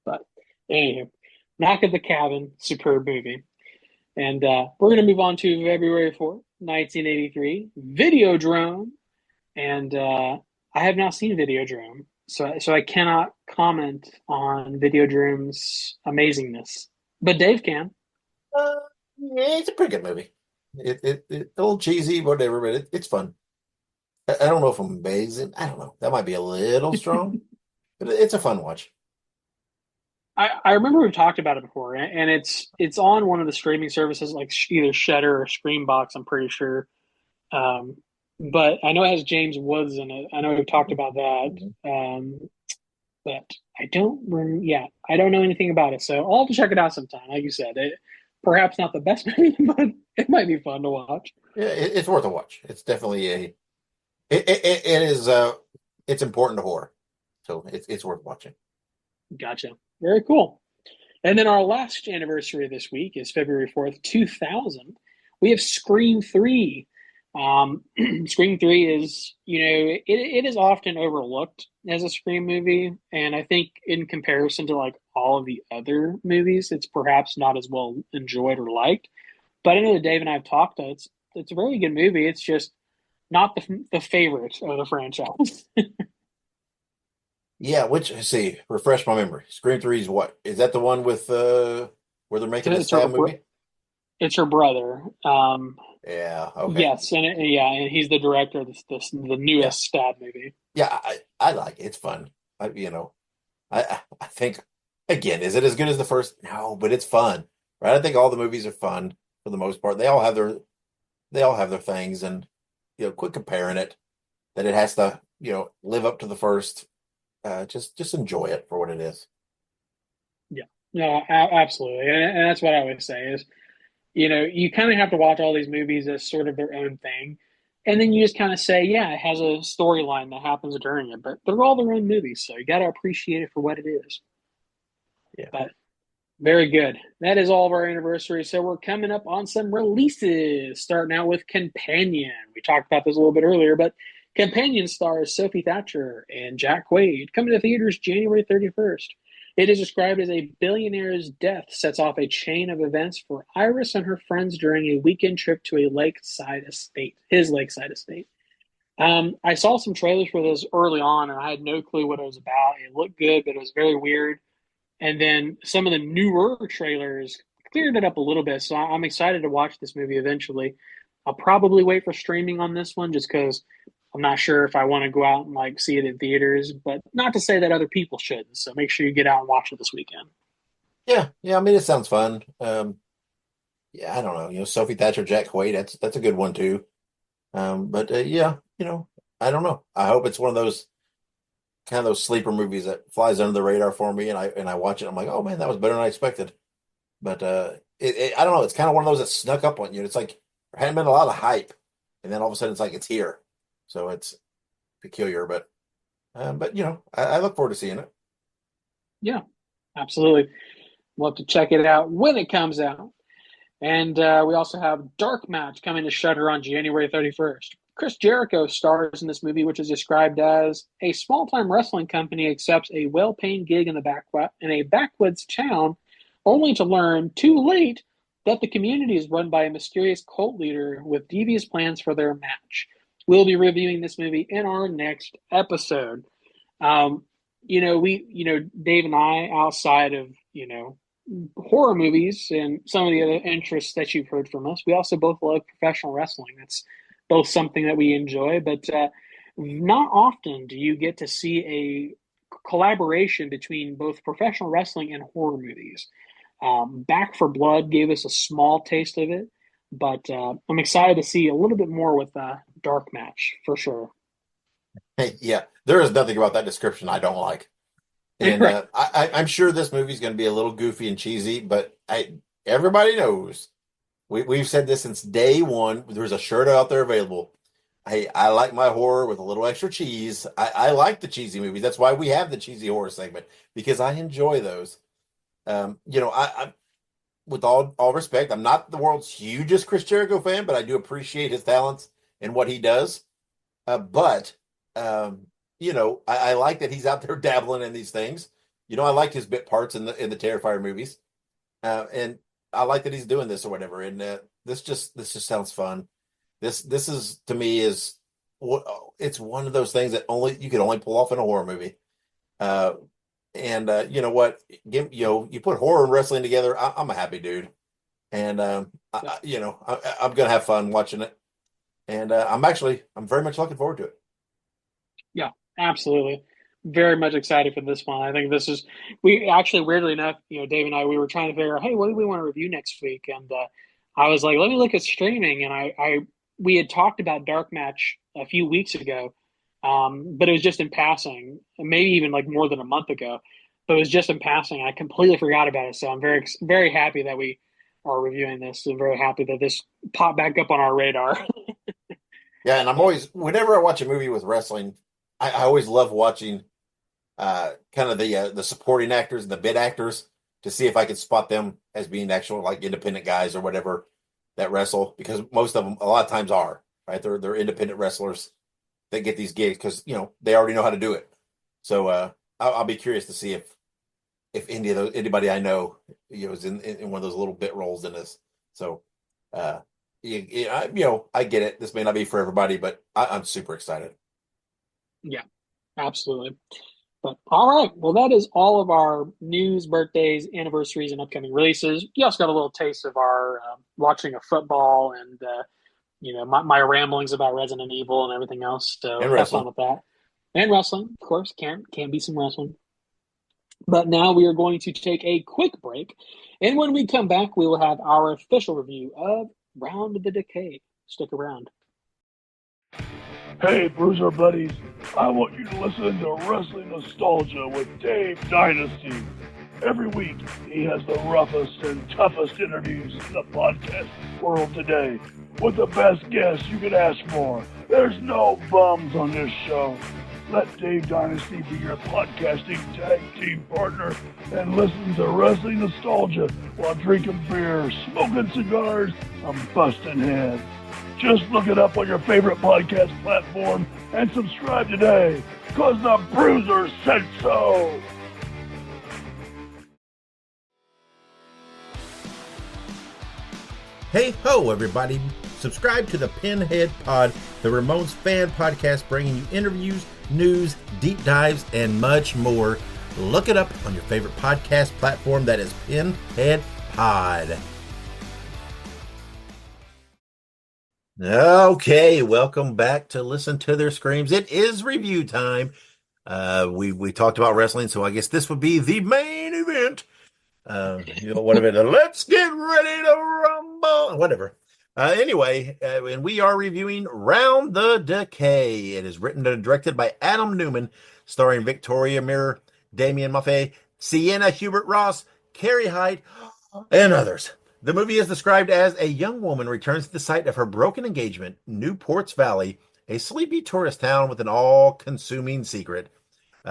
But anywho, Knock at the Cabin, superb movie. And we're going to move on to February 4th, 1983, Videodrome. And I have not seen Videodrome, so I cannot comment on Videodrome's amazingness. But Dave can. Yeah, it's a pretty good movie. It a little cheesy, whatever, but it's fun. I don't know if I'm amazing. I don't know. That might be a little strong, but it's a fun watch. I remember we've talked about it before, and it's on one of the streaming services like either Shudder or Screambox. I'm pretty sure, um, but I know it has James Woods in it. I know we've talked about that, Mhm. but yeah, I don't know anything about it, so I'll have to check it out sometime. Like you said, perhaps not the best movie, but it might be fun to watch. Yeah, it's worth a watch. It's definitely it is it's important to horror, so it's worth watching. Gotcha. Very cool. And then our last anniversary this week is February 4th, 2000. We have Scream 3. Scream 3 is, it is often overlooked as a Scream movie. And I think in comparison to like all of the other movies, it's perhaps not as well enjoyed or liked. But I know that Dave and I have talked, it's a very good movie. It's just not the favorite of the franchise. Yeah, which see, refresh my memory. Scream 3 is what? Is that the one with where they're making the it's her stab movie? it's her brother. Yeah, okay. Yes, and he's the director of the Yeah. newest Stab movie. Yeah, I like it. It's fun. I think again, is it as good as the first? No, but it's fun. Right? I think all the movies are fun for the most part. They all have their things and quit comparing it that it has to, live up to the first. Just enjoy it for what it is. Yeah, no, absolutely, and that's what I always say is, you kind of have to watch all these movies as sort of their own thing, and then you just kind of say, yeah, it has a storyline that happens during it, but they're all their own movies, so you got to appreciate it for what it is. Yeah. But very good. That is all of our anniversary. So we're coming up on some releases, starting out with Companion. We talked about this a little bit earlier, but Companion stars Sophie Thatcher and Jack Quaid, coming to theaters January 31st. It is described as a billionaire's death sets off a chain of events for Iris and her friends during a weekend trip to his lakeside estate. I saw some trailers for this early on, and I had no clue what it was about. It looked good, but it was very weird. And then some of the newer trailers cleared it up a little bit. So I'm excited to watch this movie eventually. I'll probably wait for streaming on this one just because I'm not sure if I want to go out and like see it in theaters, but not to say that other people shouldn't. So make sure you get out and watch it this weekend. Yeah, yeah. I mean, it sounds fun. Yeah, I don't know. Sophie Thatcher, Jack Quaid. That's a good one too. But yeah, I don't know. I hope it's one of those kind of those sleeper movies that flies under the radar for me, and I watch it. I'm like, oh man, that was better than I expected. But I don't know. It's kind of one of those that snuck up on you. It's like there hadn't been a lot of hype, and then all of a sudden it's like it's here. So it's peculiar, but I look forward to seeing it. Yeah, absolutely. We'll have to check it out when it comes out. And we also have Dark Match coming to Shudder on January 31st. Chris Jericho stars in this movie, which is described as a small-time wrestling company accepts a well-paying gig in a backwoods town, only to learn too late that the community is run by a mysterious cult leader with devious plans for their match. We'll be reviewing this movie in our next episode. Um, Dave and I, outside of horror movies and some of the other interests that you've heard from us. We also both love professional wrestling. That's both something that we enjoy, but not often do you get to see a collaboration between both professional wrestling and horror movies. Back for Blood gave us a small taste of it, but I'm excited to see a little bit more with Dark Match for sure. Hey, yeah, there is nothing about that description I don't like. And Right. I'm sure this movie's going to be a little goofy and cheesy, but everybody knows we've said this since day one. There's a shirt out there available. Hey, I like my horror with a little extra cheese. I like the cheesy movies. That's why we have the cheesy horror segment because I enjoy those. I with all respect, I'm not the world's hugest Chris Jericho fan, but I do appreciate his talents and what he does. But I like that he's out there dabbling in these things. I like his bit parts in the Terrifier movies, and I like that he's doing this or whatever. And this just sounds fun. This is to me is what it's one of those things that only you could only pull off in a horror movie. Uh, and you know what? You put horror and wrestling together. I'm a happy dude. and I'm gonna have fun watching it, and I'm very much looking forward to it. Yeah, absolutely. Very much excited for this one. I think this is we actually weirdly enough, Dave and I we were trying to figure out, hey, what do we want to review next week? And I was like, let me look at streaming, and I we had talked about Dark Match a few weeks ago, but it was just in passing, maybe even like more than a month ago. But it was just in passing. I completely forgot about it. So I'm very happy that we are reviewing this, and very happy that this popped back up on our radar. Yeah, and I'm always whenever I watch a movie with wrestling, I always love watching kind of the supporting actors and the bit actors to see if I can spot them as being actual like independent guys or whatever that wrestle, because most of them a lot of times are right. They're independent wrestlers that get these gigs because they already know how to do it. So I'll be curious to see if anybody I know is in one of those little bit roles in this. So uh, I get it. This may not be for everybody, but I'm super excited. Yeah, absolutely. But all right, well, that is all of our news, birthdays, anniversaries, and upcoming releases. You also got a little taste of our watching of football and my ramblings about Resident Evil and everything else. So And have fun wrestling. with that. And wrestling, of course, can be some wrestling. But now we are going to take a quick break, and when we come back, we will have our official review of Round the Decay. Stick around. Hey, Bruiser buddies, I want you to listen to Wrestling Nostalgia with Dave Dynasty. Every week, he has the roughest and toughest interviews in the podcast world today, with the best guests you could ask for. There's no bums on this show. Let Dave Dynasty be your podcasting tag team partner and listen to Wrestling Nostalgia while drinking beer, smoking cigars, and busting heads. Just look it up on your favorite podcast platform and subscribe today, cause the Bruiser said so! Hey ho, everybody. Subscribe to the Pinhead Pod, the Ramones fan podcast bringing you interviews, news, deep dives, and much more. Look it up on your favorite podcast platform. That is Pinhead Pod. Okay, welcome back to Listen to Their Screams. It is review time. We talked about wrestling, so I guess this would be the main event. Whatever. Let's get ready to rumble. Whatever. Anyway, and we are reviewing Round the Decay. It is written and directed by Adam Newman, starring Victoria Mirror, Damian Maffei, Sienna Hubert Ross, Carrie Hyde, and others. The movie is described as a young woman returns to the site of her broken engagement, Newport's Valley, a sleepy tourist town with an all-consuming secret.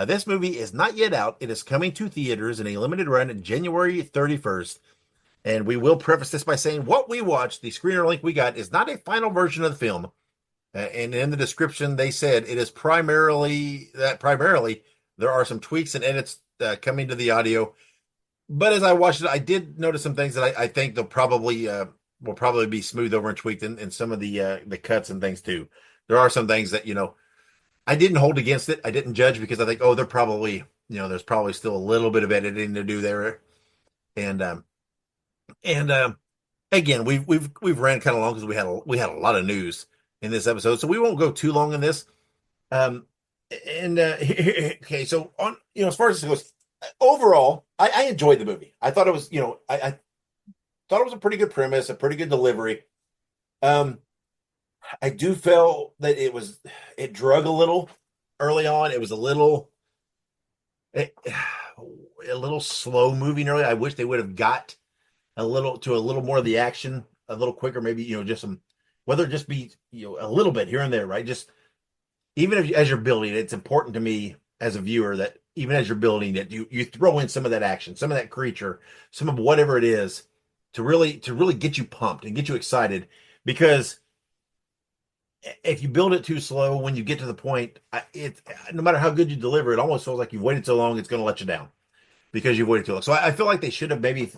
This movie is not yet out. It is coming to theaters in a limited run on January 31st. And we will preface this by saying what we watched, the screener link we got, is not a final version of the film. And in the description, they said it is primarily there are some tweaks and edits coming to the audio. But as I watched it, I did notice some things that I think they'll probably will probably be smoothed over and tweaked in some of the cuts and things too. There are some things that I didn't hold against it. I didn't judge because I think, they're probably, there's probably still a little bit of editing to do there. And again, we've ran kind of long because we had a lot of news in this episode, so we won't go too long in this. Okay, so on as far as this goes, overall, I enjoyed the movie. I thought it was I thought it was a pretty good premise, a pretty good delivery. I do feel that it drug a little early on. It was a little slow moving early. I wish they would have got a little more of the action a little quicker. Maybe just some, whether it just be a little bit here and there, right? Just even as you're building, it's important to me as a viewer that even as you're building it, you throw in some of that action, some of that creature, some of whatever it is to really get you pumped and get you excited, because if you build it too slow, when you get to the point, no matter how good you deliver, it almost feels like you've waited so long, it's going to let you down because you've waited too long. So I feel like they should have maybe,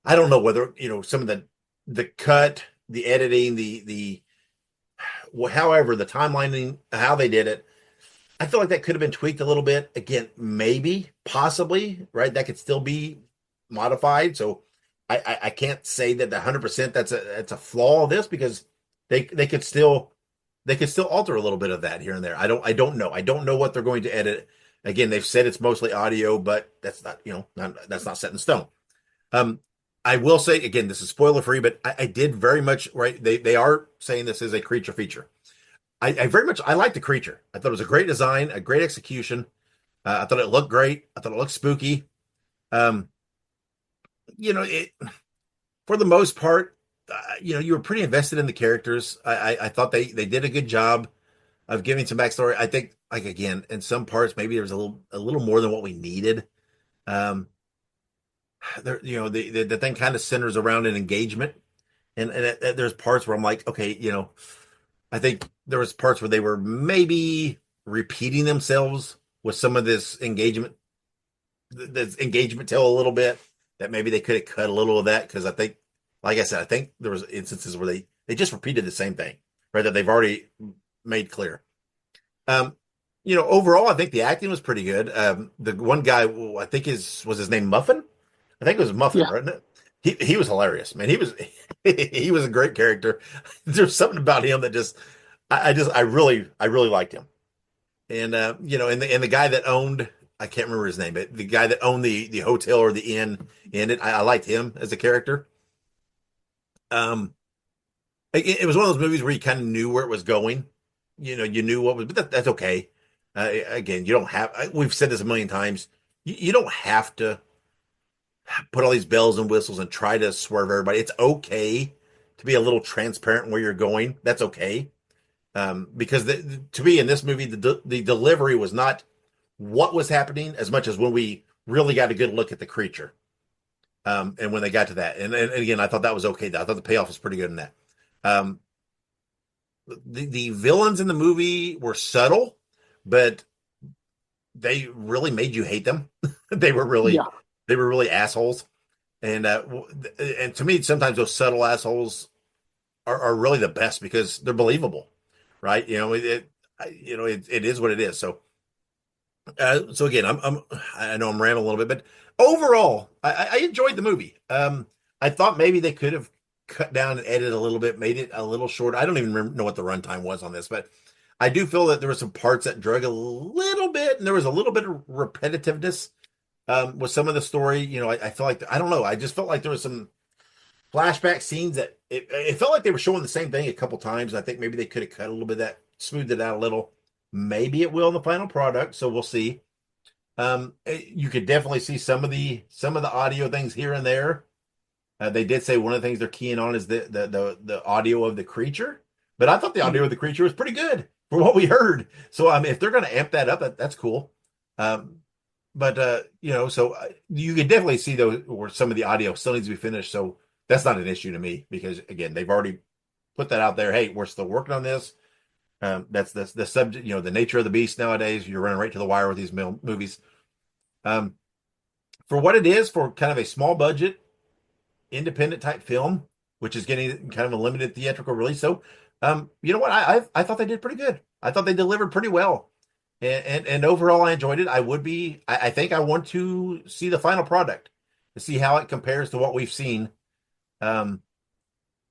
I don't know whether, some of the cut, the editing, however, the timelining, how they did it, I feel like that could have been tweaked a little bit. Again, maybe, possibly, right? That could still be modified. So I can't say that 100% that's a flaw of this because they could still alter a little bit of that here and there. I don't know. I don't know what they're going to edit. Again, they've said it's mostly audio, but that's not, that's not set in stone. Um, I will say again, this is spoiler free, but I did very much right. They are saying this is a creature feature. I very much I like the creature. I thought it was a great design, a great execution. I thought it looked great. I thought it looked spooky. Um, it for the most part, you were pretty invested in the characters. I thought they did a good job of giving some backstory. I think, like again, in some parts, maybe there was a little more than what we needed. Um, there, the thing kind of centers around an engagement, and there's parts where I'm like, okay, I think there was parts where they were maybe repeating themselves with some of this engagement tale a little bit. That maybe they could have cut a little of that because I think, like I said, I think there was instances where they just repeated the same thing, right? That they've already made clear. Um, overall, I think the acting was pretty good. The one guy, I think was his name Muffin. I think it was Muffin, Yeah. wasn't it? He was hilarious, man. He was he was a great character. There's something about him that I really liked him. And and the guy that owned, I can't remember his name, but the guy that owned the hotel or the inn in it, I liked him as a character. Um, it was one of those movies where you kind of knew where it was going. You knew what was, but that's okay. Again, you don't have. We've said this a million times. You don't have to put all these bells and whistles and try to swerve everybody. It's okay to be a little transparent where you're going. That's okay. Because to me in this movie, the delivery was not what was happening as much as when we really got a good look at the creature. And when they got to that, and again, I thought that was okay. I thought the payoff was pretty good in that. Um, the villains in the movie were subtle, but they really made you hate them. they were really Yeah. they were really assholes. And to me, sometimes those subtle assholes are really the best because they're believable, right? It is what it is. So again, I know I'm rambling a little bit, but overall, I enjoyed the movie. I thought maybe they could have cut down and edited a little bit, made it a little short. I don't even know what the runtime was on this, but I do feel that there were some parts that drug a little bit, and there was a little bit of repetitiveness with some of the story. I feel like I don't know. I just felt like there was some flashback scenes that it felt like they were showing the same thing a couple times. I think maybe they could have cut a little bit of that, smoothed it out a little. Maybe it will in the final product, so we'll see. You could definitely see some of the audio things here and there. They did say one of the things they're keying on is the audio of the creature, but I thought the audio of the creature was pretty good for what we heard. So if they're going to amp that up, that's cool. But so you could definitely see though where some of the audio still needs to be finished. So that's not an issue to me because again they've already put that out there. Hey, we're still working on this. That's the subject. The nature of the beast nowadays. You're running right to the wire with these movies. For what it is, for kind of a small budget, independent type film, which is getting kind of a limited theatrical release. So, you know what? I thought they did pretty good. I thought they delivered pretty well, and overall, I enjoyed it. I think I want to see the final product to see how it compares to what we've seen. Um,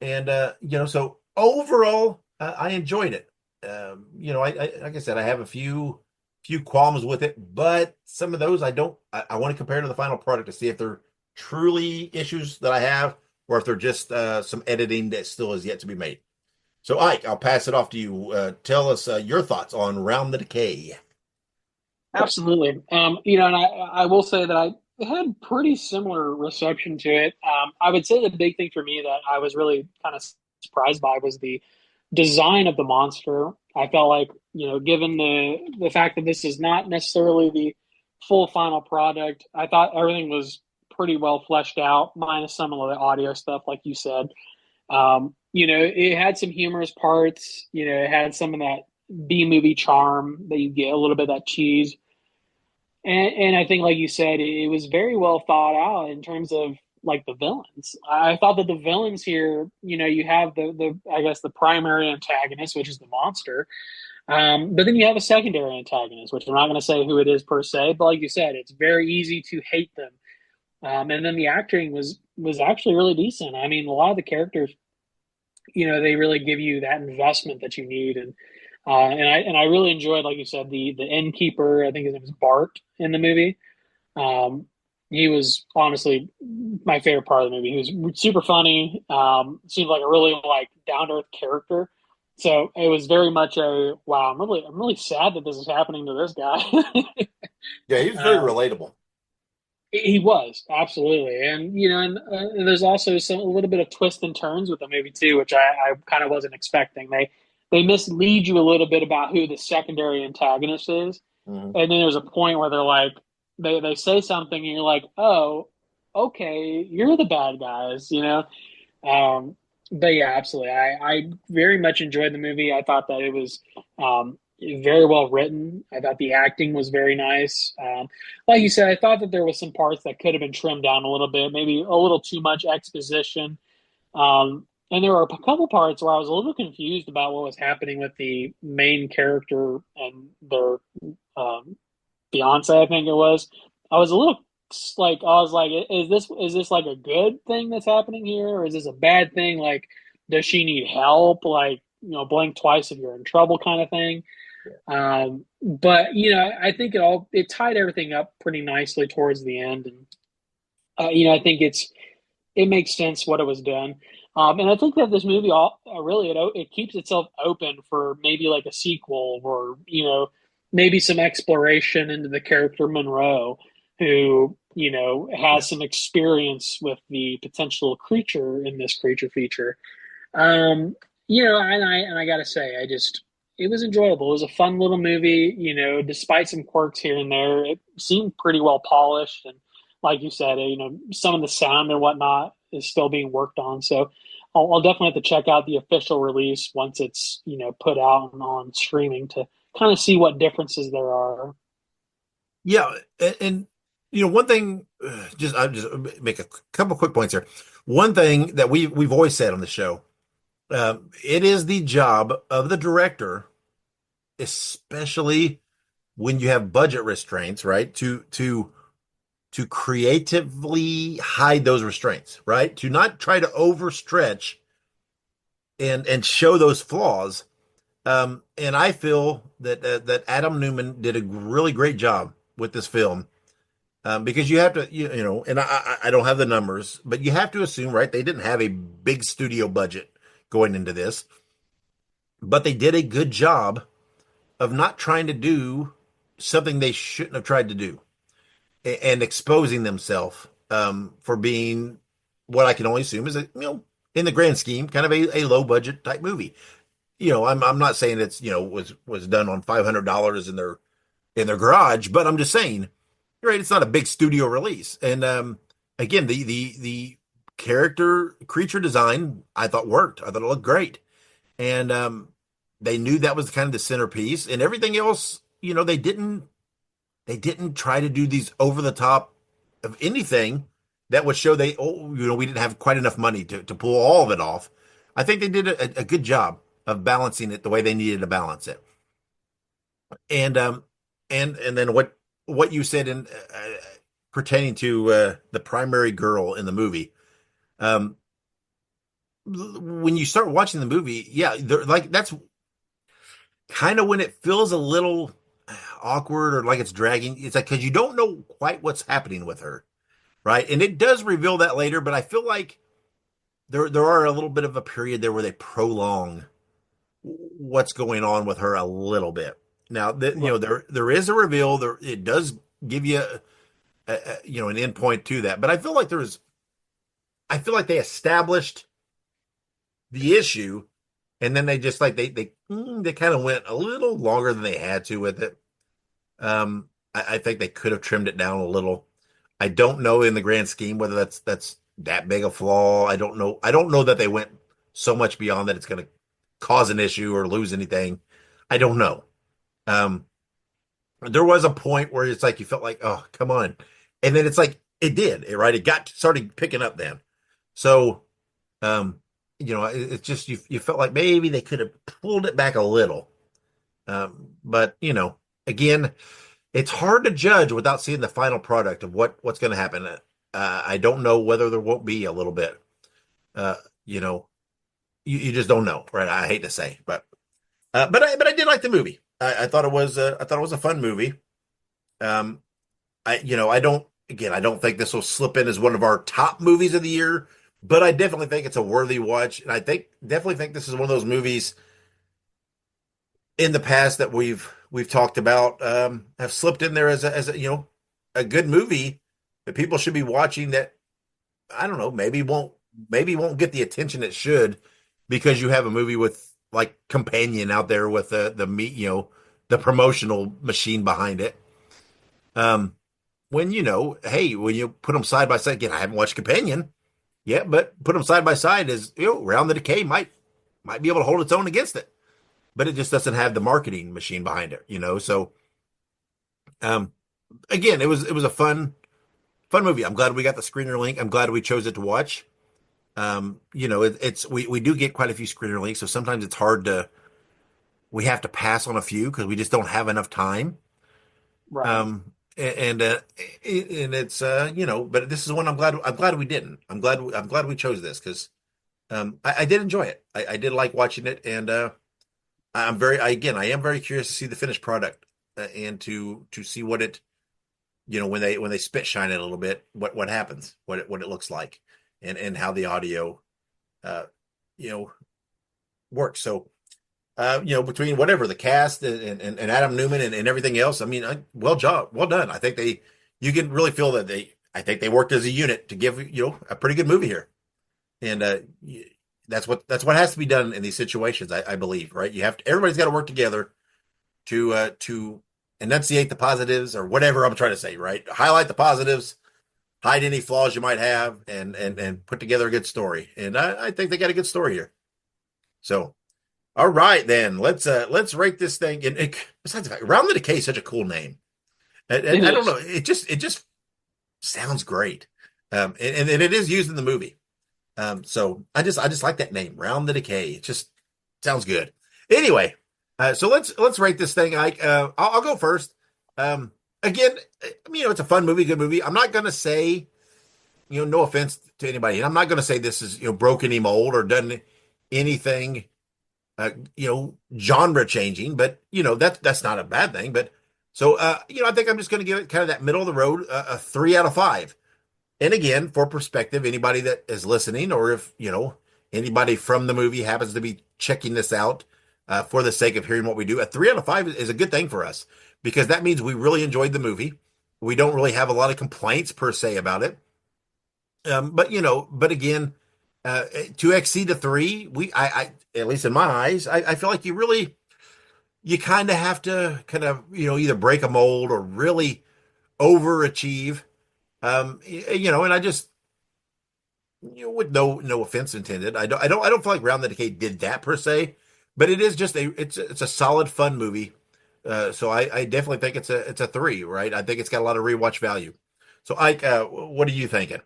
so overall, I enjoyed it. Like I said, I have a few qualms with it, but some of those I don't. I want to compare to the final product to see if they're truly issues that I have, or if they're just some editing that still is yet to be made. So, Ike, I'll pass it off to you. Tell us your thoughts on Round the Decay. Absolutely. And I will say that I had pretty similar reception to it. I would say the big thing for me that I was really kind of surprised by was the design of the monster. I felt like, given the fact that this is not necessarily the full final product, I thought everything was pretty well fleshed out, minus some of the audio stuff, like you said. It had some humorous parts. It had some of that B movie charm that you get, a little bit of that cheese. And I think, like you said, it was very well thought out in terms of like the villains. I thought that the villains here, you have the I guess the primary antagonist, which is the monster. But then you have a secondary antagonist, which I'm not going to say who it is per se, but like you said, it's very easy to hate them. And then the acting was actually really decent. I mean, a lot of the characters, they really give you that investment that you need, and I really enjoyed, like you said, the innkeeper. I think his name is Bart in the movie. Um, he was honestly my favorite part of the movie. He was super funny. Seemed like a really like down to earth character. So it was very much a wow. I'm really sad that this is happening to this guy. Yeah, he was very um, relatable. he was absolutely, and there's also a little bit of twist and turns with the movie too, which I kind of wasn't expecting. They mislead you a little bit about who the secondary antagonist is, Hmm. and then there's a point where they're like, they say something, and you're like, oh, okay, you're the bad guys. Um, but yeah, absolutely. I very much enjoyed the movie. I thought that it was very well written. I thought the acting was very nice. Like you said, I thought that there was some parts that could have been trimmed down a little bit, maybe a little too much exposition. And there were a couple parts where I was a little confused about what was happening with the main character and their um, fiance, I think it was. I was a little I was like, is this like a good thing that's happening here, or is this a bad thing? Like, does she need help? Like, blink twice if you're in trouble, kind of thing. But I think it tied everything up pretty nicely towards the end, and I think it makes sense what it was done. And I think that this movie really it keeps itself open for maybe like a sequel, or maybe some exploration into the character Monroe, who has some experience with the potential creature in this creature feature. Um, and I gotta say, it was enjoyable. It was a fun little movie. Despite some quirks here and there, it seemed pretty well polished. And like you said, some of the sound and whatnot is still being worked on. So I'll definitely have to check out the official release once it's put out and on streaming to kind of see what differences there are. Yeah, and one thing, I just make a couple quick points here. One thing that we've always said on the show, it is the job of the director, especially when you have budget restraints, right? To creatively hide those restraints, right? To not try to overstretch and show those flaws. And I feel that Adam Newman did a really great job with this film, because you have to, and I don't have the numbers, but you have to assume, right? They didn't have a big studio budget going into this, but they did a good job of not trying to do something they shouldn't have tried to do, and exposing themselves, for being what I can only assume is in the grand scheme, kind of a low budget type movie. I'm not saying it's was done on $500 in their garage, but I'm just saying, right, it's not a big studio release. And again, the character creature design I thought worked. I thought it looked great, and they knew that was kind of the centerpiece, and everything else, they didn't try to do these over the top of anything that would show we didn't have quite enough money to pull all of it off. I think they did a good job of balancing it the way they needed to balance it. And and then what you said in pertaining to the primary girl in the movie, um, when you start watching the movie, yeah, like that's kind of when it feels a little awkward or like it's dragging. It's like because you don't know quite what's happening with her, right? And it does reveal that later, but I feel like there are a little bit of a period there where they prolong what's going on with her a little bit. Now, there is a reveal. It does give you an end point to that, but I feel like they established the issue, and then they just like they kind of went a little longer than they had to with it. I think they could have trimmed it down a little. I don't know in the grand scheme whether that's that big a flaw. I don't know. I don't know that they went so much beyond that it's going to cause an issue or lose anything. I don't know. Um, there was a point where it's like you felt like, oh, come on, and then it's like it did, right? It got started picking up then. So, um, it's just you felt like maybe they could have pulled it back a little. But again, it's hard to judge without seeing the final product of what's going to happen. I don't know whether there won't be a little bit. Uh, you know, you just don't know, right? I hate to say, but I did like the movie. I thought it was a fun movie. Um, I don't again I don't think this will slip in as one of our top movies of the year, but I definitely think it's a worthy watch, and I definitely think this is one of those movies in the past that we've talked about have slipped in there as a a good movie that people should be watching that I don't know maybe won't get the attention it should because you have a movie with like Companion out there with the meat the promotional machine behind it. Um, when hey, when you put them side by side, again, I haven't watched Companion yet, but put them side by side is Round the Decay might be able to hold its own against it, but it just doesn't have the marketing machine behind it. So um, again, it was a fun movie. I'm glad we got the screener link. I'm glad we chose it to watch. We do get quite a few screener links, so sometimes it's hard to we have to pass on a few because we just don't have enough time. Right. And it's but this is one I'm glad we didn't. I'm glad we chose this because I did enjoy it. I did like watching it, and I am very curious to see the finished product and to see what it when they spit shine it a little bit, what happens, what it looks like, and how the audio uh you know works. So between whatever the cast and Adam Newman and everything else, I mean, well done. I think you can really feel that I think they worked as a unit to give a pretty good movie here, and that's what has to be done in these situations. I believe, right? Everybody's got to work together to enunciate the positives or whatever I'm trying to say, right? Highlight the positives, hide any flaws you might have, and put together a good story. And I think they got a good story here. So. All right, then let's rate this thing. And besides the fact, Round the Decay is such a cool name. It I don't is. know. It just sounds great, and it is used in the movie. So I just like that name, Round the Decay. It just sounds good. Anyway, so let's rate this thing. I'll go first. Again, it's a fun movie, good movie. I'm not gonna say, no offense to anybody, I'm not gonna say this is broken any mold or done anything genre changing, but that's not a bad thing. But so I think I'm just going to give it kind of that middle of the road, a 3 out of 5. And again, for perspective, anybody that is listening, or if anybody from the movie happens to be checking this out for the sake of hearing what we do, a 3 out of 5 is a good thing for us because that means we really enjoyed the movie. We don't really have a lot of complaints per se about it. But again, to exceed a 3, I at least in my eyes, I feel like you kind of have to either break a mold or really overachieve. And I just with no offense intended, I don't feel like Round the Decay did that per se, but it is just it's a solid fun movie. So I definitely think it's a 3, right? I think it's got a lot of rewatch value. So Ike, what are you thinking?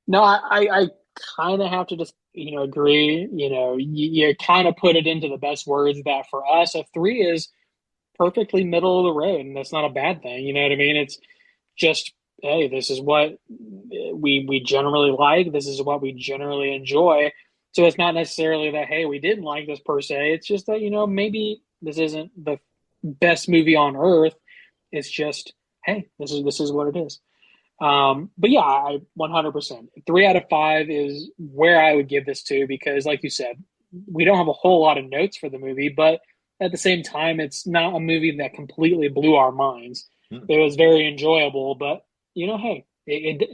No, I kind of have to just, agree. You kind of put it into the best words that for us, a 3 is perfectly middle of the road, and that's not a bad thing. You know what I mean? It's just, hey, this is what we generally like. This is what we generally enjoy. So it's not necessarily that, hey, we didn't like this per se. It's just that, maybe this isn't the best movie on earth. It's just, hey, this is what it is. But yeah, I 100%. 3 out of 5 is where I would give this to because, like you said, we don't have a whole lot of notes for the movie, but at the same time, it's not a movie that completely blew our minds. Hmm. It was very enjoyable, but hey,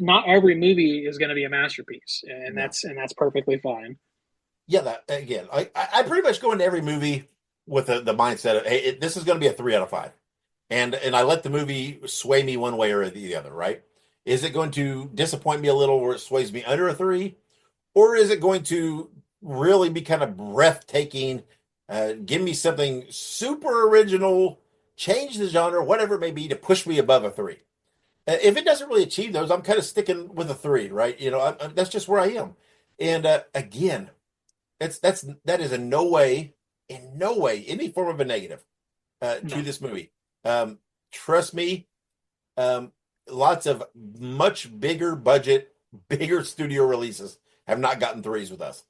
not every movie is going to be a masterpiece, and No. that's perfectly fine. Yeah, that again, I pretty much go into every movie with the mindset of, hey, this is going to be a 3 out of 5, and I let the movie sway me one way or the other. Right? Is it going to disappoint me a little where it sways me under a 3, or is it going to really be kind of breathtaking, give me something super original, change the genre, whatever it may be, to push me above a 3? If it doesn't really achieve those, I'm kind of sticking with a 3, right? That's just where I am. And again, that is in no way, any form of a negative to No, this movie. Trust me, um, lots of much bigger budget, bigger studio releases have not gotten threes with us.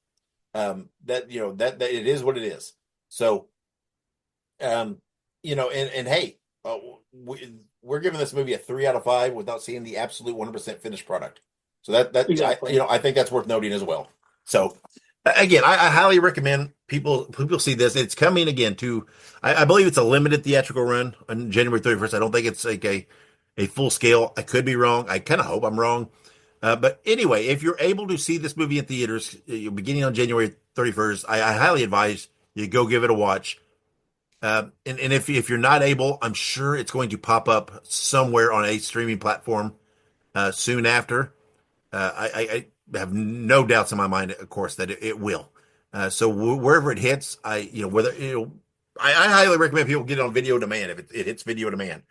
That it is what it is. So, um, and hey, we're giving this movie a 3 out of 5 without seeing the absolute 100% finished product. So Exactly. I think that's worth noting as well. So again, I highly recommend people see this. It's coming again to, I believe it's a limited theatrical run on January 31st. I don't think it's like a full scale. I could be wrong. I kind of hope I'm wrong. But anyway, if you're able to see this movie in theaters, beginning on January 31st, I highly advise you go give it a watch. And if you're not able, I'm sure it's going to pop up somewhere on a streaming platform soon after. I have no doubts in my mind, of course, that it will. So wherever it hits, I highly recommend people get it on video demand if it hits video demand.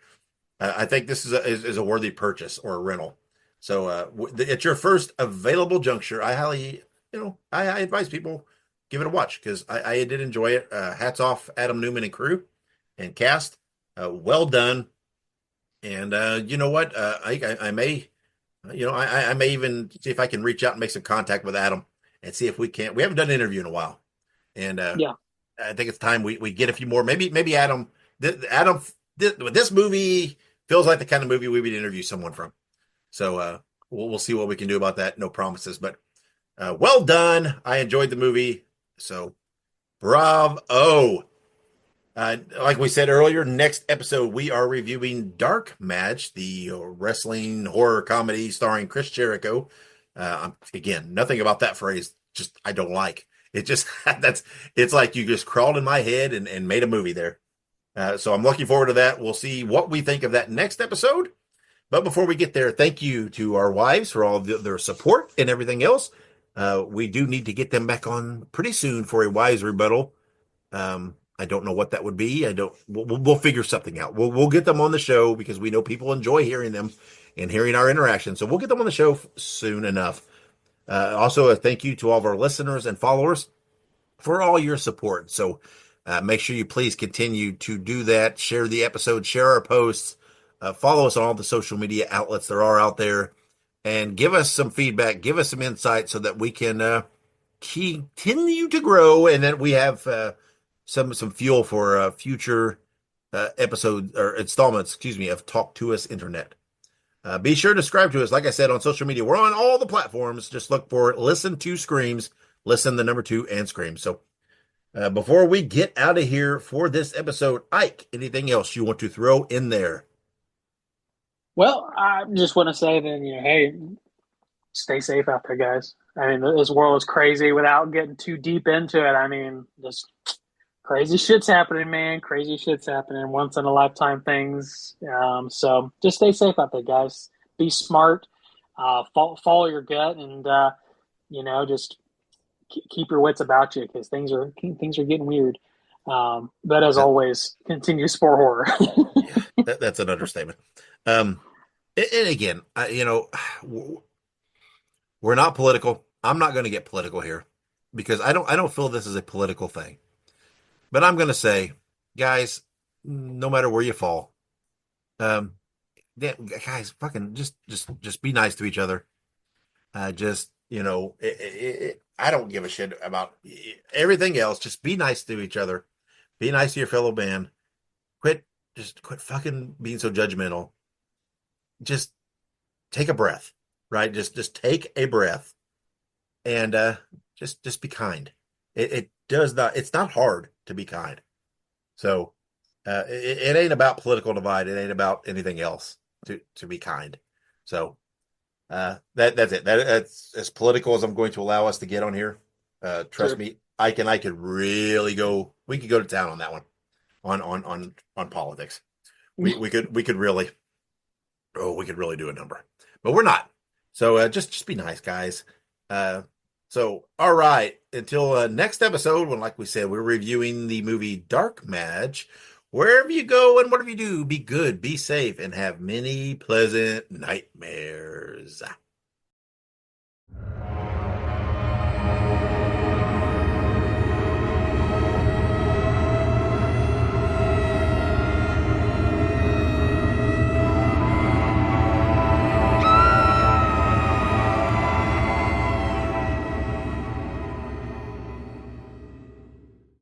I think this is a worthy purchase or a rental. So at your first available juncture, I advise people give it a watch because I did enjoy it. Hats off Adam Newman and crew and cast. Well done. And you know what? I may, I may even see if I can reach out and make some contact with Adam and see if we can. We haven't done an interview in a while, and Yeah. I think it's time we get a few more. Maybe Adam. This movie feels like the kind of movie we would interview someone from. So we'll see what we can do about that. No promises, but well done. I enjoyed the movie. So bravo. Like we said earlier, next episode we are reviewing Dark Match, the wrestling horror comedy starring Chris Jericho. Again, nothing about that phrase. Just I don't like it. Just it's like you just crawled in my head and made a movie there. So I'm looking forward to that. We'll see what we think of that next episode. But before we get there, thank you to our wives for all of their support and everything else. We do need to get them back on pretty soon for a wives rebuttal. I don't know what that would be. We'll figure something out. We'll get them on the show because we know people enjoy hearing them and hearing our interaction. So we'll get them on the show soon enough. Also, a thank you to all of our listeners and followers for all your support. So make sure you please continue to do that. Share the episode, share our posts, follow us on all the social media outlets there are out there, and give us some feedback, give us some insight so that we can continue to grow and that we have some fuel for future episodes or installments, of Talk to Us Internet. Be sure to subscribe to us. Like I said, on social media, we're on all the platforms. Just look for Listen to Screams, listen the number 2 and Scream. So before we get out of here for this episode, Ike, anything else you want to throw in there? Well, I just want to say then, hey, stay safe out there, guys. I mean, this world is crazy without getting too deep into it. I mean, just crazy shit's happening, man. Crazy shit's happening. Once in a lifetime things. So just stay safe out there, guys. Be smart. Follow your gut, and just keep your wits about you because things are getting weird. But as always, continue sport horror. That's an understatement. And again, we're not political. I'm not going to get political here because I don't feel this is a political thing. But I'm going to say, guys, no matter where you fall, guys, fucking just be nice to each other. I don't give a shit about everything else. Just be nice to each other. Be nice to your fellow man. Quit fucking being so judgmental. Just take a breath, right? Just take a breath and just be kind. It does not. It's not hard to be kind. So it ain't about political divide. It ain't about anything else to be kind. So that's it. That's as political as I'm going to allow us to get on here. Trust me, Ike and I could really go. We could go to town on that one, on politics. We could really. Oh, we could really do a number, but we're not. So just be nice, guys. So all right, until next episode, when like we said, we're reviewing the movie Dark Match. Wherever you go and whatever you do, be good, be safe, and have many pleasant nightmares.